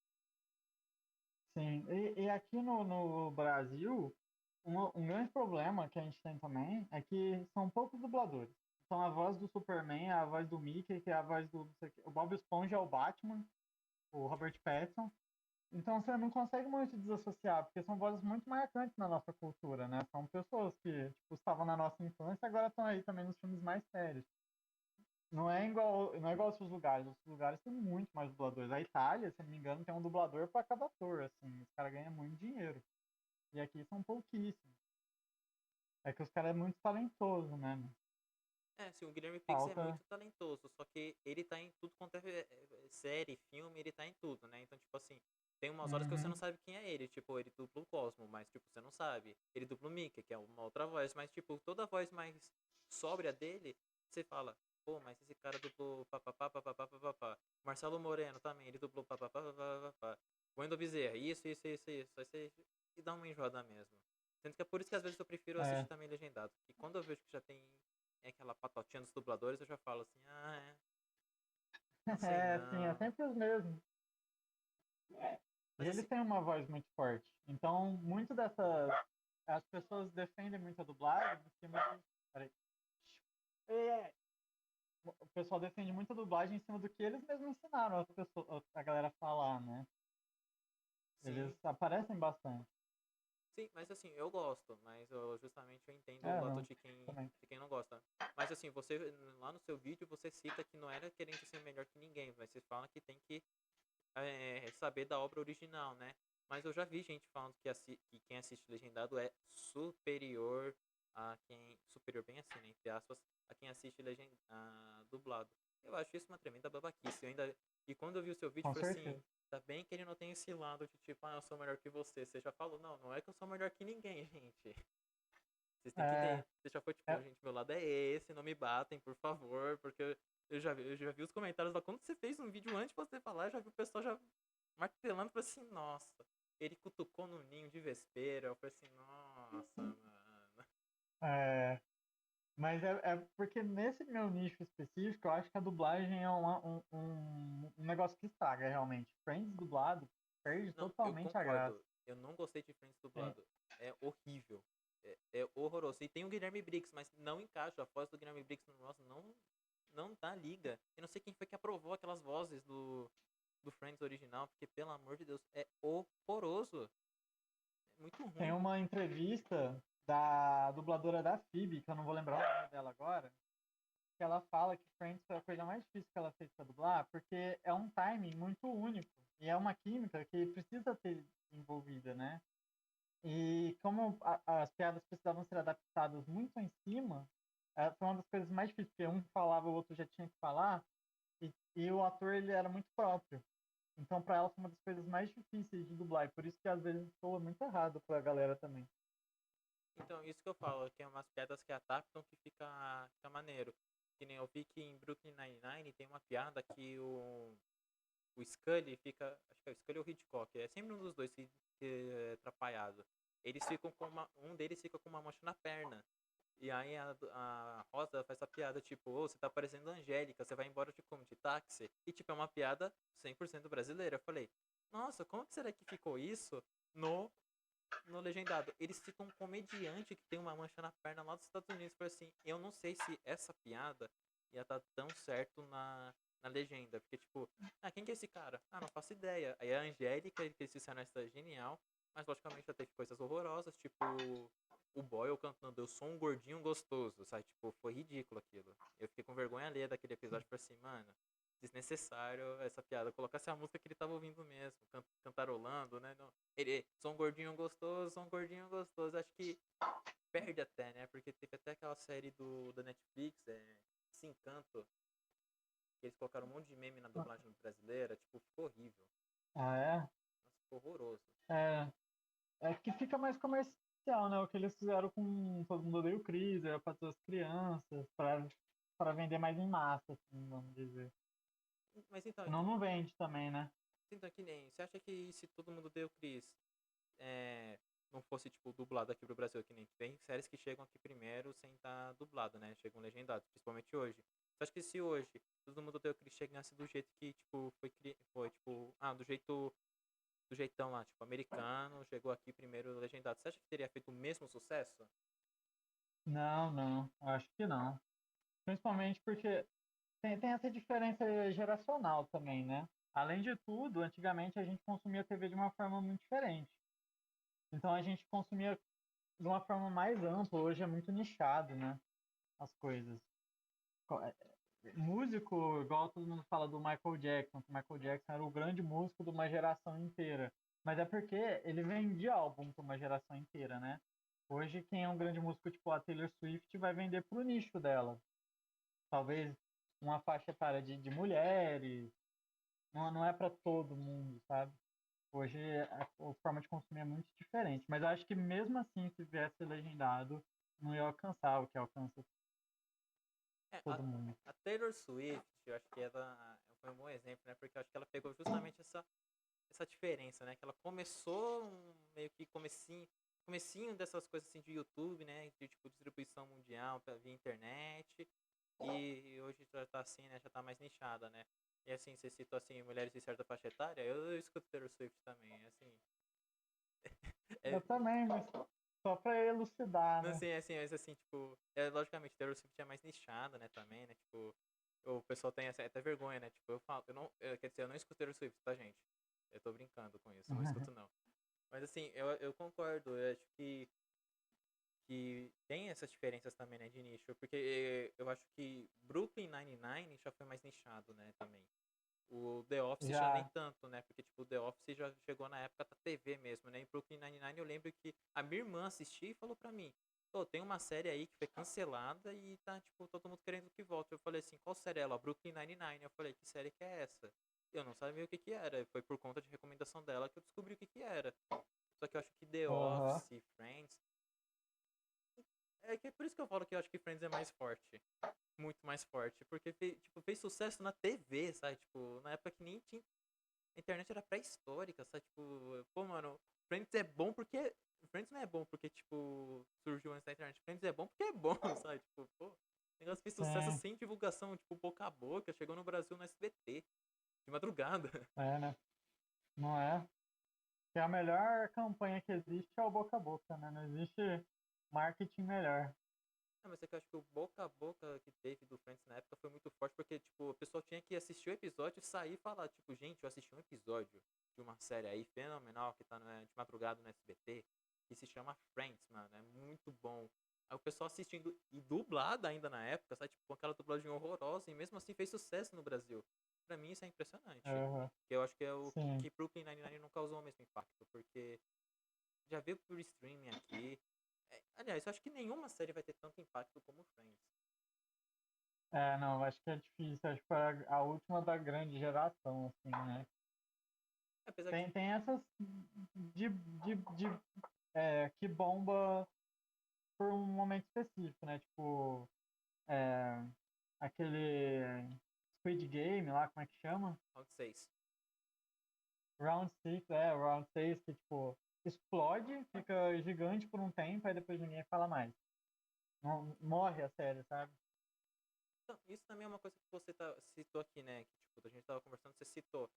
Sim. E aqui no Brasil, um grande problema que a gente tem também é que são poucos dubladores. Então a voz do Superman, a voz do Mickey, que é a voz do não sei o quê, o Bob Esponja é o Batman, o Robert Pattinson. Então você não consegue muito desassociar, porque são vozes muito marcantes na nossa cultura, né? São pessoas que tipo, estavam na nossa infância e agora estão aí também nos filmes mais sérios. Não é igual aos outros lugares. Os outros lugares têm muito mais dubladores. A Itália, se não me engano, tem um dublador para cada ator, assim. Os caras ganham muito dinheiro. E aqui são pouquíssimos. É que os caras é muito talentoso, né?
Sim, o Guilherme Briggs é
Falta.
muito talentoso, só que ele tá em tudo quanto série, filme, ele tá em tudo, né? Então, tipo assim, tem umas horas que você não
Uhum,
sabe quem é ele, tipo, ele dupla o Cosmo, mas, tipo, você não sabe. Ele dupla o Mickey, que é uma outra voz, mas, tipo, toda a voz mais sóbria dele, você fala, pô, mas esse cara dublou papapá, papapá, papapá. Marcelo Moreno também, ele dublou papapá, papapá, papapá. Wendel Bezerra, isso. Aí você e dá uma enjoada mesmo. Sendo que é por isso que às vezes eu prefiro assistir
é.
também legendado. E quando eu vejo que já tem aquela patotinha dos dubladores, eu já falo assim, não sei
É, assim, é
não.
sempre os mesmos. E
Mas
eles
assim,
têm uma voz muito forte. Então, muito dessas. As pessoas defendem muito a dublagem em cima de. Peraí. É, o pessoal defende muito a dublagem em cima do que eles mesmos ensinaram a galera a falar, né? Eles
sim,
aparecem bastante.
Sim, mas assim, eu gosto, mas eu justamente eu entendo o
É,
lado
não, também.
de quem não gosta. Mas assim, você lá no seu vídeo você cita que não era querendo ser melhor que ninguém, mas você fala que tem que saber da obra original, né? Mas eu já vi gente falando que quem assiste legendado é superior a quem. Superior bem assim, né? Entre aspas, a quem assiste dublado. Eu acho isso uma tremenda babaquice. E quando eu vi o seu vídeo, eu
Com
falei assim,
certeza.
tá bem que ele não tem esse lado de tipo, eu sou melhor que você. Você já falou, não, não é que eu sou melhor que ninguém, gente. Vocês têm que
É,
ter. Você já foi tipo,
é,
gente, meu lado é esse, não me batem, por favor, porque eu já vi os comentários lá. Quando você fez um vídeo antes de você falar, eu já vi o pessoal já martelando, falei assim, nossa, ele cutucou no ninho de vespeira. Eu falei assim, nossa, mano.
é, mas é porque nesse meu nicho específico, eu acho que a dublagem é um negócio que estraga realmente. Friends dublado perde
Não, eu
totalmente a graça.
concordo. Eu não gostei de Friends
É,
dublado. É horrível. É horroroso. E tem o Guilherme Briggs, mas não encaixa. A voz do Guilherme Briggs no nosso não dá liga. Eu não sei quem foi que aprovou aquelas vozes do Friends original, porque, pelo amor de Deus, é horroroso. É muito
tem
ruim.
uma entrevista da dubladora da Phoebe, que eu não vou lembrar o nome dela agora, que ela fala que Friends foi a coisa mais difícil que ela fez para dublar, porque é um timing muito único e é uma química que precisa ter envolvida, né? E como as piadas precisavam ser adaptadas muito em cima, foi uma das coisas mais difíceis, porque um falava, o outro já tinha que falar, e o ator ele era muito próprio. Então, para ela, foi uma das coisas mais difíceis de dublar, e por isso que às vezes soa muito errado para a galera também.
Então, isso que eu falo, que é umas piadas que adaptam que fica maneiro. Que nem eu vi que em Brooklyn Nine-Nine tem uma piada que o Scully fica. Acho que é o Scully ou o Hitchcock, é sempre um dos dois que é atrapalhado. Eles ficam com um deles fica com uma mancha na perna. E aí a Rosa faz essa piada, tipo, ô, você tá parecendo Angélica, você vai embora de como? De táxi? E tipo, é uma piada 100% brasileira. Eu falei, nossa, como que será que ficou isso no no legendado? Eles citam um comediante que tem uma mancha na perna lá dos Estados Unidos. Foi assim, eu não sei se essa piada ia estar tão certo na legenda. Porque, tipo, quem que é esse cara? Ah, não faço ideia. Aí a Angélica, que eles fizeram essa genial, mas logicamente já teve coisas horrorosas, tipo o Boyle cantando Eu sou um gordinho gostoso, sabe? Tipo, foi ridículo aquilo. Eu fiquei com vergonha alheia daquele episódio, falei assim, mano, desnecessário essa piada. Colocasse a música que ele tava ouvindo mesmo, cantarolando, né? Não, ele, sou um gordinho gostoso, sou um gordinho gostoso. Acho que perde até, né? Porque teve até aquela série da Netflix, Se Encanto, que eles colocaram um monte de meme na dublagem brasileira. Tipo, ficou horrível.
Ah, é?
Nossa, ficou horroroso.
É, é que fica mais comercial, né? O que eles fizeram com Todo Mundo Odeia o Chris, era para todas as crianças, para vender mais em massa, assim, vamos dizer.
Mas então,
Senão não vende também, né?
que nem. Você acha que se todo mundo deu Chris não fosse, tipo, dublado aqui pro Brasil, que nem tem séries que chegam aqui primeiro sem estar dublado, né? Chegam legendados, principalmente hoje. Você acha que se hoje todo mundo deu Chris chegasse do jeito que, tipo, foi tipo, do jeitão lá, tipo, americano, chegou aqui primeiro legendado, você acha que teria feito o mesmo sucesso?
Não, não, acho que não. Principalmente porque tem essa diferença geracional também, né? Além de tudo, antigamente a gente consumia TV de uma forma muito diferente. Então a gente consumia de uma forma mais ampla, hoje é muito nichado, né? As coisas. Músico, igual todo mundo fala do Michael Jackson, que o Michael Jackson era o grande músico de uma geração inteira. Mas é porque ele vendia álbum para uma geração inteira, né? Hoje, quem é um grande músico, tipo a Taylor Swift, vai vender pro nicho dela. Talvez uma faixa etária de mulheres. Não, não é para todo mundo, sabe? Hoje a forma de consumir é muito diferente. Mas eu acho que mesmo assim, se tivesse legendado, não ia alcançar o que alcança
É, a,
todo mundo.
a Taylor Swift, eu acho que ela foi um bom exemplo, né? Porque eu acho que ela pegou justamente essa diferença, né? Que ela começou meio que comecinho dessas coisas assim de YouTube, né? De tipo distribuição mundial via internet. E hoje já tá assim, né? Já tá mais nichada, né? E assim, você citou assim, mulheres de certa faixa etária, eu escuto Taylor Swift também, assim.
Eu
É,
também, mas só para elucidar,
não
né?
sei, assim, mas assim, tipo, logicamente, Taylor Swift é mais nichada, né, também, né? Tipo, o pessoal tem até vergonha, né? Tipo, eu falo, quer dizer, eu não escuto Taylor Swift, tá, gente? Eu tô brincando com isso, não escuto não. Mas assim, eu concordo. Eu acho que tem essas diferenças também, né, de nicho. Porque eu acho que Brooklyn Nine-Nine já foi mais nichado, né, também. O The Office já nem
Já,
tanto, né? Porque, tipo, o The Office já chegou na época da TV mesmo, né? Em Brooklyn Nine-Nine eu lembro que a minha irmã assistia e falou pra mim, pô, tem uma série aí que foi cancelada e tá, tipo, todo mundo querendo que volte. Eu falei assim, qual série é ela? Brooklyn Nine-Nine. Eu falei, que série que é essa? Eu não sabia o que que era. Foi por conta de recomendação dela que eu descobri o que que era. Só que eu acho que The
aham,
Office, Friends... É que é por isso que eu falo que eu acho que Friends é mais forte. Muito mais forte. Porque, tipo, fez sucesso na TV, sabe? Tipo, na época que nem tinha a internet era pré-histórica, sabe? Tipo, pô, mano, Friends é bom porque. Friends não é bom porque, tipo, surgiu antes da internet. Friends é bom porque é bom, sabe? Tipo, pô, o negócio fez sucesso
sim,
sem divulgação, tipo, boca a boca. Chegou no Brasil no SBT, de madrugada.
é, né? Não é? Que a melhor campanha que existe é o boca a boca, né? Não existe marketing melhor.
Ah, mas é que eu acho que o boca a boca que teve do Friends na época foi muito forte, porque, tipo, o pessoal tinha que assistir o episódio e sair e falar, tipo, gente, eu assisti um episódio de uma série aí fenomenal que tá de madrugada no SBT, que se chama Friends, mano, é muito bom. Aí o pessoal assistindo e dublado ainda na época, sabe, tipo, com aquela dublagem horrorosa, e mesmo assim fez sucesso no Brasil. Pra mim isso é impressionante.
Aham,
Que eu acho que é o
sim.
que Brooklyn Nine-Nine não causou o mesmo impacto, porque já veio por streaming aqui. É, aliás, eu acho que nenhuma série vai ter tanto impacto como Friends.
É, não, acho que é difícil. Acho que foi a última da grande geração, assim, né?
Apesar que,
Tem essas que bomba por um momento específico, né? Tipo, é, aquele Squid Game lá, como é que chama?
Round 6.
Round Six, o Round 6 que, tipo, explode, fica gigante por um tempo, aí depois ninguém fala mais. Não, morre a série, sabe?
Então, isso também é uma coisa que você citou aqui, né? Que, tipo, a gente tava conversando, você citou.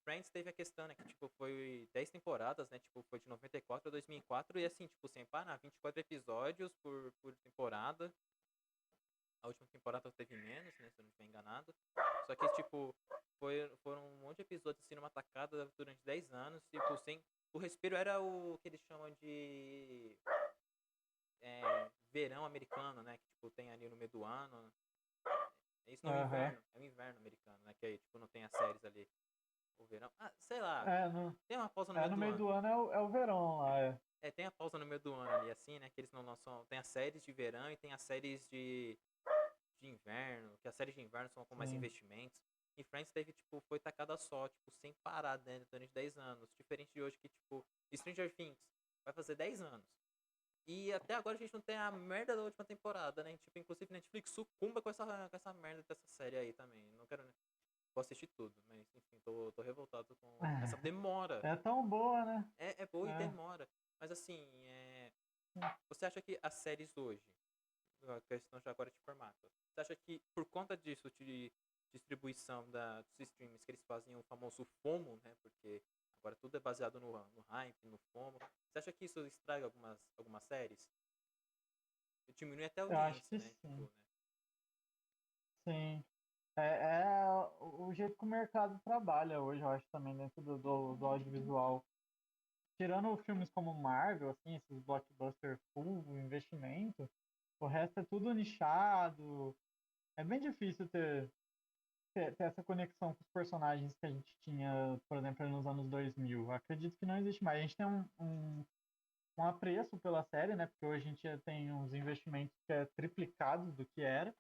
Friends teve a questão, né? Que, tipo, foi 10 temporadas, né? Tipo, foi de 94 a 2004 e, assim, tipo, sem parar, 24 episódios por temporada. A última temporada teve menos, né? Se eu não estiver enganado. Só que, tipo, foram um monte de episódios, assim, numa tacada durante 10 anos. Tipo, sem... O respiro era o que eles chamam de verão americano, né? Que, tipo, tem ali no meio do ano. Isso no
Aham.
inverno. É o inverno americano, né? Que aí, tipo, não tem as séries ali. O verão. Ah, sei lá.
É, no,
Tem uma pausa no meio
no
do
meio
ano.
do ano é o verão lá. É.
É, tem a pausa no meio do ano ali, assim, né? Que eles não lançam. Tem as séries de verão e tem as séries de inverno. Que as séries de inverno são com mais
Sim.
investimentos. E Friends teve, tipo, foi tacada só, tipo, sem parar, né? Durante 10 anos. Diferente de hoje que, tipo, Stranger Things vai fazer 10 anos. E até agora a gente não tem a merda da última temporada, né? Tipo, inclusive Netflix sucumba com essa merda dessa série aí também. Não quero, né? Vou assistir tudo, mas enfim, tô revoltado com essa demora.
É tão boa, né?
É boa e
É.
demora. Mas assim, você acha que as séries hoje, a questão já agora de formato, você acha que por conta disso, de distribuição dos streams, que eles fazem o famoso FOMO, né? Porque agora tudo é baseado no hype, no FOMO. Você acha que isso estraga algumas séries? Diminui até a
Eu acho
audiência,
que
né? Tipo,
sim.
né?
Sim. É o jeito que o mercado trabalha hoje, eu acho, também dentro do audiovisual. Tirando filmes como Marvel, assim, esses blockbusters full investimento, o resto é tudo nichado. É bem difícil ter essa conexão com os personagens que a gente tinha, por exemplo, nos anos 2000. Acredito que não existe mais. A gente tem um apreço pela série, né? Porque hoje a gente tem uns investimentos que é triplicados do que era.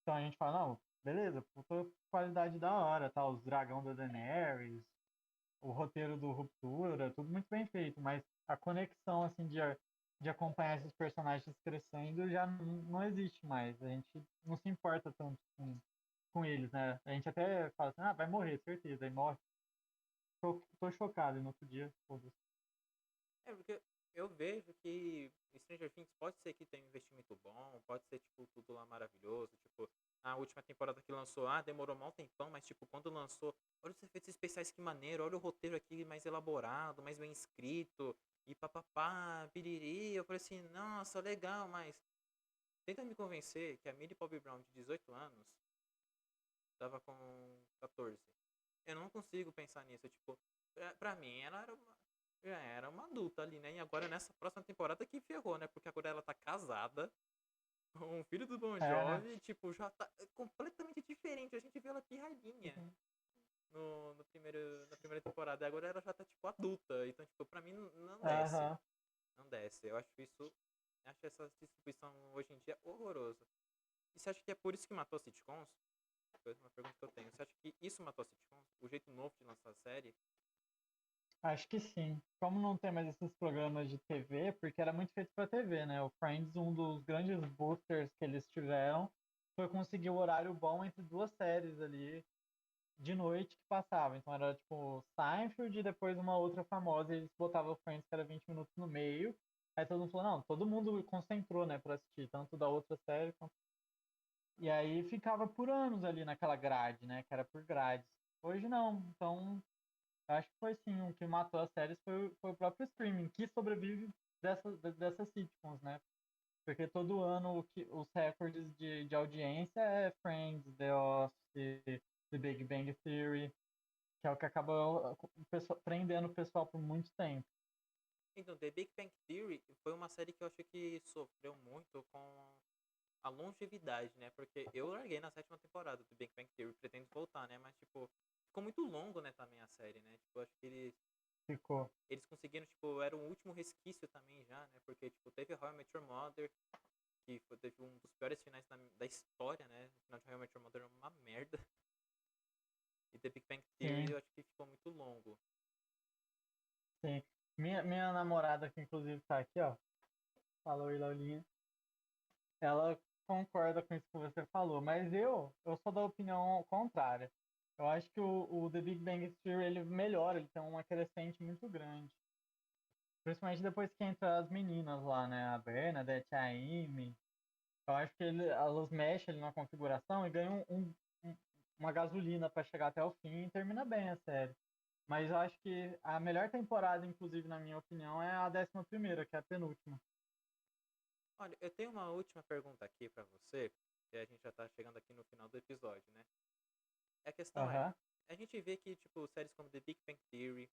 Então a gente fala, não, beleza, puta qualidade da hora, tá? Os dragão da Daenerys, o roteiro do Ruptura, tudo muito bem feito, mas a conexão, assim, de acompanhar esses personagens crescendo já não existe mais. A gente não se importa tanto com eles, né? A gente até fala assim, vai morrer, certeza, aí morre. Tô chocado, e no outro dia, foda-se.
É, porque eu vejo que Stranger Things pode ser que tenha um investimento bom, pode ser, tipo, tudo lá maravilhoso, tipo, a última temporada que lançou, demorou mal tempão, mas, tipo, quando lançou, olha os efeitos especiais que maneiro, olha o roteiro aqui mais elaborado, mais bem escrito, e papapá, piriri, eu falei assim, nossa, legal, mas tenta me convencer que a Millie Bobby Brown de 18 anos tava com 14. Eu não consigo pensar nisso, tipo, Pra mim, ela já era uma adulta ali, né? E agora nessa próxima temporada que ferrou, né? Porque agora ela tá casada com o filho do Bon
É, né?
Jovi, tipo, já tá completamente diferente. A gente vê ela pirralhinha
Uhum.
na primeira temporada. E agora ela já tá, tipo, adulta. Então, tipo, pra mim não desce.
Aham.
Não desce. Acho essa distribuição hoje em dia horrorosa. E você acha que é por isso que matou sitcoms? Foi uma pergunta que eu tenho. Você acha que isso matou sitcoms? O jeito novo de lançar a série?
Acho que sim. Como não tem mais esses programas de TV, porque era muito feito para TV, né? O Friends, um dos grandes boosters que eles tiveram foi conseguir o horário bom entre duas séries ali de noite que passava. Então era tipo Seinfeld e depois uma outra famosa, e eles botavam o Friends que era 20 minutos no meio. Aí todo mundo falou, não, todo mundo concentrou, né, pra assistir, tanto da outra série quanto... E aí ficava por anos ali naquela grade, né, que era por grades. Hoje não, então acho que foi sim, o que matou as séries foi o próprio streaming, que sobrevive dessas sitcoms, né? Porque todo ano os recordes de audiência é Friends, The Office, The Big Bang Theory, que é o que acaba prendendo o pessoal por muito tempo.
Então, The Big Bang Theory foi uma série que eu acho que sofreu muito com a longevidade, né? Porque eu larguei na sétima temporada do Big Bang Theory, pretendo voltar, né? Mas, tipo, ficou muito longo, né, também a série, né? Tipo, acho que
Ficou.
eles conseguiram, tipo, era o último resquício também já, né? Porque, tipo, teve How I Met Your Mother, teve um dos piores finais da história, né? O final de How I Met Your Mother é uma merda. E The Big Bang Theory
Sim,
eu acho que ficou muito longo.
sim. Minha namorada, que inclusive tá aqui, ó. Falou aí, Laulinha. Ela concorda com isso que você falou, mas eu sou da opinião contrária. Eu acho que o The Big Bang Theory ele melhora, ele tem uma crescente muito grande. Principalmente depois que entra as meninas lá, né? A Bernadette, a Amy. Eu acho que elas mexem ali na configuração e ganham uma gasolina para chegar até o fim e termina bem a série. Mas eu acho que a melhor temporada, inclusive, na minha opinião, é a 11ª, que é a penúltima.
Olha, eu tenho uma última pergunta aqui pra você, que a gente já tá chegando aqui no final do episódio, né? A questão é,
Aham.
a gente vê que, tipo, séries como The Big Bang Theory,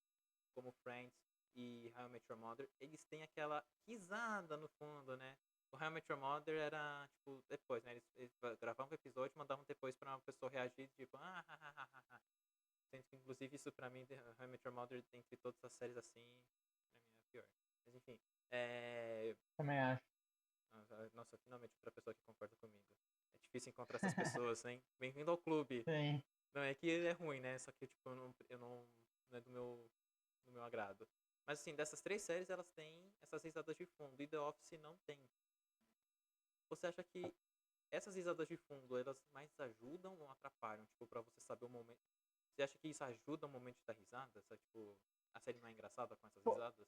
como Friends e How I Met Your Mother, eles têm aquela risada no fundo, né? O How I Met Your Mother era, tipo, depois, né? Eles gravavam um episódio e mandavam depois pra uma pessoa reagir, tipo, Sendo que, inclusive, isso pra mim, How I Met Your Mother, entre todas as séries assim, pra mim é a pior. Mas enfim,
Também acho.
nossa, finalmente outra pessoa que concorda comigo. É difícil encontrar essas pessoas, hein? Bem-vindo ao clube.
Sim.
Não, é que é ruim, né? Só que, tipo, não é do meu agrado. Mas, assim, dessas três séries, elas têm essas risadas de fundo. E The Office não tem. Você acha que essas risadas de fundo, elas mais ajudam ou atrapalham? Tipo, pra você saber o momento. Você acha que isso ajuda o momento da risada? Tipo, a série não é engraçada com essas
Pô,
risadas?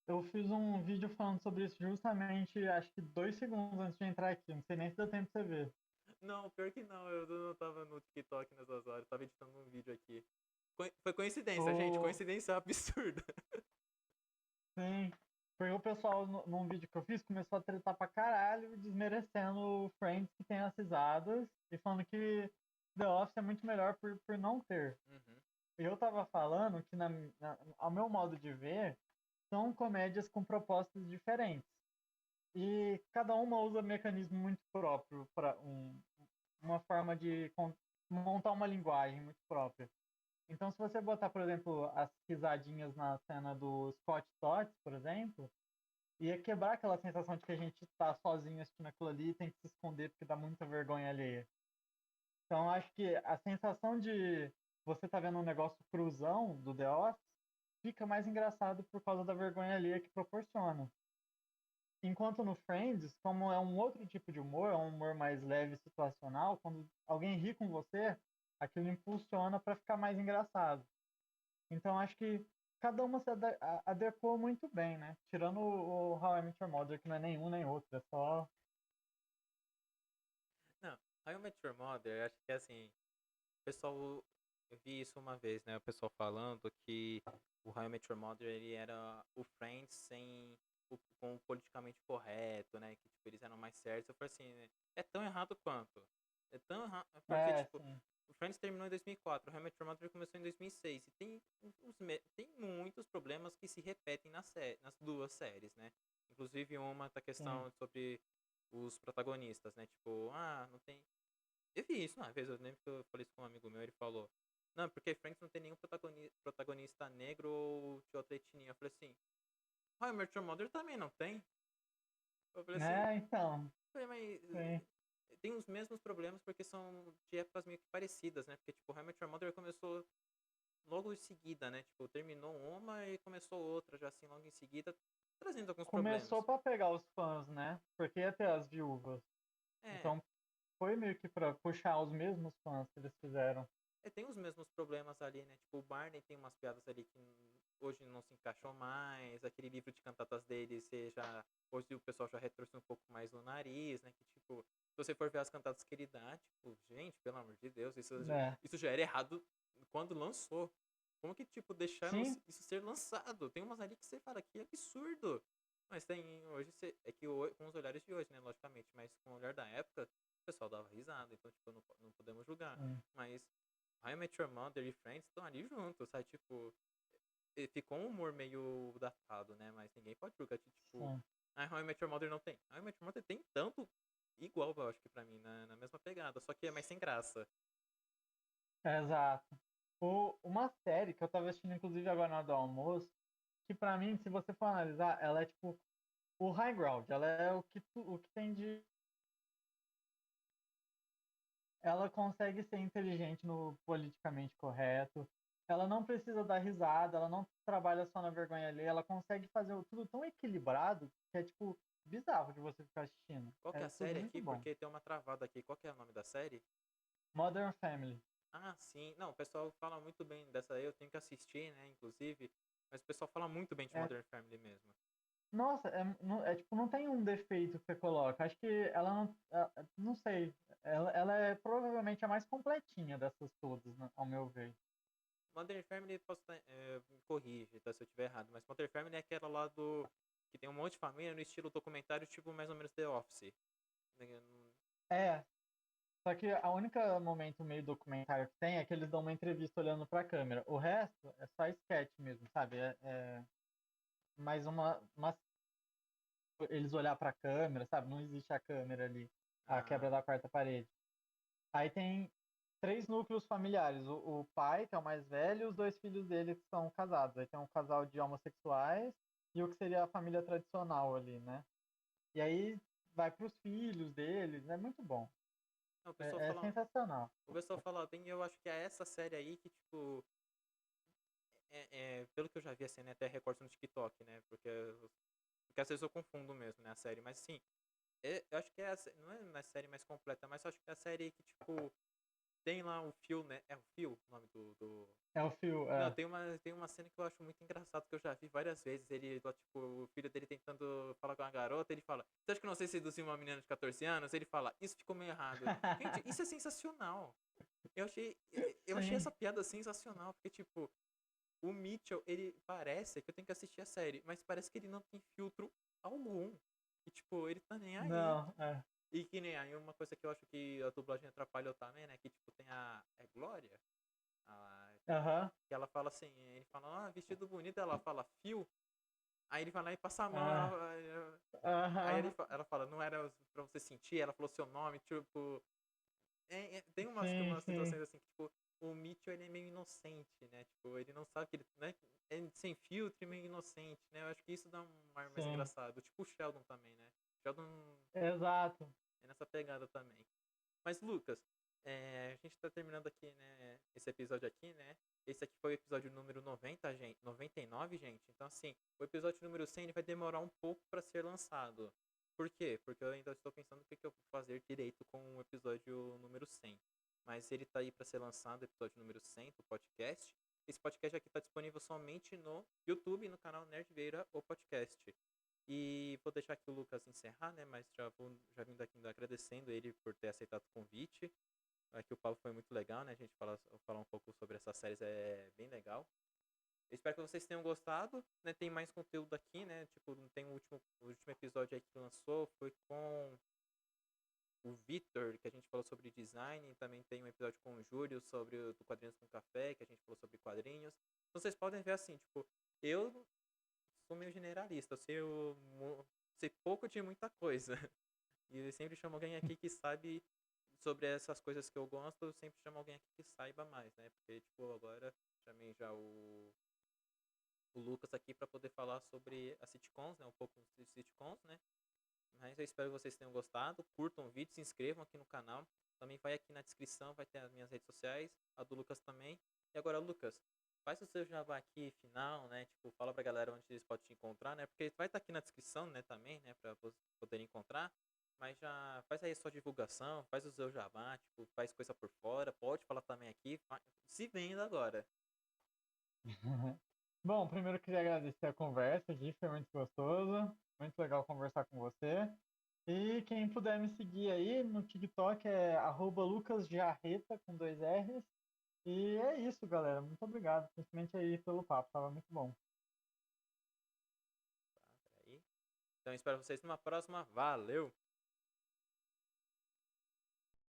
eu fiz um vídeo falando sobre isso justamente, acho que 2 segundos antes de entrar aqui. Não sei nem se deu tempo de você ver.
Não, pior que não. Eu não tava no TikTok nessas horas. Eu tava editando um vídeo aqui. Foi coincidência, gente.
O...
Coincidência absurda.
Sim. Porque o pessoal, num vídeo que eu fiz, começou a tretar pra caralho, desmerecendo o Friends que tem as risadas e falando que The Office é muito melhor por não ter.
Uhum.
E eu tava falando que, ao meu modo de ver, são comédias com propostas diferentes. E cada uma usa mecanismo muito próprio para uma forma de montar uma linguagem muito própria. Então, se você botar, por exemplo, as risadinhas na cena do Scott Tots, por exemplo, ia quebrar aquela sensação de que a gente está sozinho assistindo aquilo ali e tem que se esconder porque dá muita vergonha alheia. Então, acho que a sensação de você tá vendo um negócio cruzão do The Office fica mais engraçado por causa da vergonha alheia que proporciona. Enquanto no Friends, como é um outro tipo de humor, é um humor mais leve e situacional, quando alguém ri com você, aquilo impulsiona para ficar mais engraçado. Então acho que cada uma se adequou muito bem, né? Tirando o How I Met Your Mother, que não é nenhum nem outro, é só.
Não, How I Met Your Mother, eu acho que assim, o pessoal, eu vi isso uma vez, né? O pessoal falando que o How I Met Your Mother, ele era o Friends com o politicamente correto, né? Que, tipo, eles eram mais certos. Eu falei assim, né? É tão errado quanto. É tão errado, porque,
É,
tipo,
sim.
o Friends terminou em 2004, o How I Met Your Mother começou em 2006. E tem muitos problemas que se repetem nas duas séries, né? Inclusive uma da
Sim.
questão sobre os protagonistas, né? Tipo, não tem. Eu vi isso uma vez, eu lembro que eu falei isso com um amigo meu, ele falou, não, porque Friends não tem nenhum protagonista negro ou de outra etnia. Eu falei assim, How I Met Your Mother também não tem? Eu falei assim,
Então,
mas
sim.
tem os mesmos problemas porque são de épocas meio que parecidas, né? Porque, tipo, How I Met Your Mother começou logo em seguida, né? Tipo, terminou uma e começou outra, já assim, logo em seguida, trazendo alguns
Começou
problemas.
pra pegar os fãs, né? Porque ia ter as viúvas.
É,
Então foi meio que pra puxar os mesmos fãs que eles fizeram.
tem os mesmos problemas ali, né? Tipo, o Barney tem umas piadas ali que hoje não se encaixam mais, aquele livro de cantatas dele, hoje o pessoal já retorce um pouco mais no nariz, né? Que, tipo, se você for ver as cantatas que ele dá, tipo, gente, pelo amor de Deus,
É.
isso já era errado quando lançou. Como que, tipo, deixaram
Sim,
isso ser lançado? Tem umas ali que você fala, que absurdo. Mas tem hoje, é que com os olhares de hoje, né, logicamente, mas com o olhar da época, o pessoal dava risada, então, tipo, não podemos julgar.
sim,
Mas How I Met Your Mother e Friends estão ali juntos, sabe? Tipo, ficou um humor meio datado, né? Mas ninguém pode julgar que, tipo,
sim.
How I Met Your Mother não tem. How I Met Your Mother tem tanto igual, eu acho que pra mim, na mesma pegada, só que é mais sem graça.
Exato. Uma série que eu tava assistindo, inclusive, agora na hora do almoço, que pra mim, se você for analisar, ela é tipo o high ground. Ela é o que tem de. Ela consegue ser inteligente no politicamente correto. Ela não precisa dar risada, ela não trabalha só na vergonha alheia, ela consegue fazer tudo tão equilibrado que é, tipo, bizarro de você ficar assistindo.
Qual que é
É
a
tudo
série
muito
aqui?
bom.
Porque tem uma travada aqui. Qual que é o nome da série?
Modern Family.
Ah, sim. Não, o pessoal fala muito bem dessa aí, eu tenho que assistir, né, inclusive. Mas o pessoal fala muito bem de
É,
Modern Family mesmo.
nossa, tipo, não tem um defeito que você coloca. Acho que ela não. Não sei. Ela é provavelmente a mais completinha dessas todas, né, ao meu ver.
Modern Family, me corrige, tá, se eu estiver errado, mas Modern Family é aquela lá do. Que tem um monte de família no estilo documentário, tipo mais ou menos The Office. Né,
É, só que a única momento meio documentário que tem é que eles dão uma entrevista olhando pra câmera. O resto é só sketch mesmo, sabe? É mais eles olhar pra câmera, sabe? Não existe a câmera ali, a quebra
Ah,
da quarta parede. Aí tem três núcleos familiares. O pai, que é o mais velho, e os dois filhos dele que são casados. Aí tem um casal de homossexuais e o que seria a família tradicional ali, né? E aí vai pros filhos deles, é muito bom.
não,
É sensacional.
o pessoal fala bem, e eu acho que é essa série aí que, tipo, pelo que eu já vi, assim, né, até recortes no TikTok, né, porque às vezes eu confundo mesmo, né, a série, mas assim, eu acho que não é a série mais completa, mas eu acho que é a série que, tipo, tem lá o Phil, né, é o Phil o nome do.
É o fio,
Não,
é.
tem uma cena que eu acho muito engraçado, que eu já vi várias vezes. Ele, lá, tipo, o filho dele tentando falar com uma garota, ele fala, você acha que eu não sei seduzir uma menina de 14 anos? Ele fala, isso ficou meio errado. Gente, isso é sensacional. Eu achei essa
Sim,
piada sensacional, porque, tipo, o Mitchell, ele parece que eu tenho que assistir a série, mas parece que ele não tem filtro algum. E, tipo, ele tá nem aí.
não, é.
E que nem aí uma coisa que eu acho que a dublagem atrapalhou também, né? Que, tipo, tem a Glória,
Aham,
que ela fala assim, ele fala, vestido bonito, ela fala fio, aí ele vai lá e passa a mão,
ah,
aí
aham,
ela fala, não era pra você sentir, ela falou seu nome, tipo, tem
sim,
umas
sim,
situações assim que, tipo, o Mitchell, ele é meio inocente, né, tipo, ele não sabe que ele, né, é sem filtro e meio inocente, né, eu acho que isso dá um ar mais
sim,
engraçado, tipo o Sheldon também, né, Sheldon
exato.
é nessa pegada também. Mas, Lucas, a gente tá terminando aqui, né, esse episódio aqui, né? Esse aqui foi o episódio número 90, gente, 99, gente. Então, assim, o episódio número 100 ele vai demorar um pouco para ser lançado. Por quê? Porque eu ainda estou pensando o que eu vou fazer direito com o episódio número 100. Mas ele tá aí para ser lançado, o episódio número 100 do podcast. Esse podcast aqui tá disponível somente no YouTube, no canal Nerd Vieira, o podcast. E vou deixar aqui o Lucas encerrar, né? Mas já vindo aqui agradecendo ele por ter aceitado o convite. Aqui o papo foi muito legal, né? A gente falar um pouco sobre essas séries é bem legal. Eu espero que vocês tenham gostado, né? Tem mais conteúdo aqui, né? Tipo, tem o último episódio aí que lançou, foi com o Vitor, que a gente falou sobre design. Também tem um episódio com o Júlio sobre o do Quadrinhos com Café, que a gente falou sobre quadrinhos. Então vocês podem ver assim, tipo, eu sou meio generalista, sei pouco de muita coisa. E eu sempre chamo alguém aqui que sabe sobre essas coisas que eu gosto, eu sempre chamo alguém aqui que saiba mais, né? Porque, tipo, agora chamei já o Lucas aqui para poder falar sobre as sitcoms, né? Um pouco de sitcoms, né? Mas eu espero que vocês tenham gostado. Curtam o vídeo, se inscrevam aqui no canal. Também vai aqui na descrição, vai ter as minhas redes sociais, a do Lucas também. E agora, Lucas, faz o seu jabá aqui, final, né? Tipo, fala pra galera onde eles podem te encontrar, né? Porque vai estar aqui na descrição, né, também, né? Pra poder encontrar. Mas já faz aí a sua divulgação, faz o seu jabá, tipo, faz coisa por fora. Pode falar também aqui. Se venda agora.
Bom, primeiro eu queria agradecer a conversa aqui, foi muito gostoso, muito legal conversar com você. E quem puder me seguir aí no TikTok é @lucasjarreta com 2 R's. E é isso, galera. Muito obrigado, principalmente aí pelo papo, tava muito bom.
Tá, peraí. Então espero vocês numa próxima. Valeu!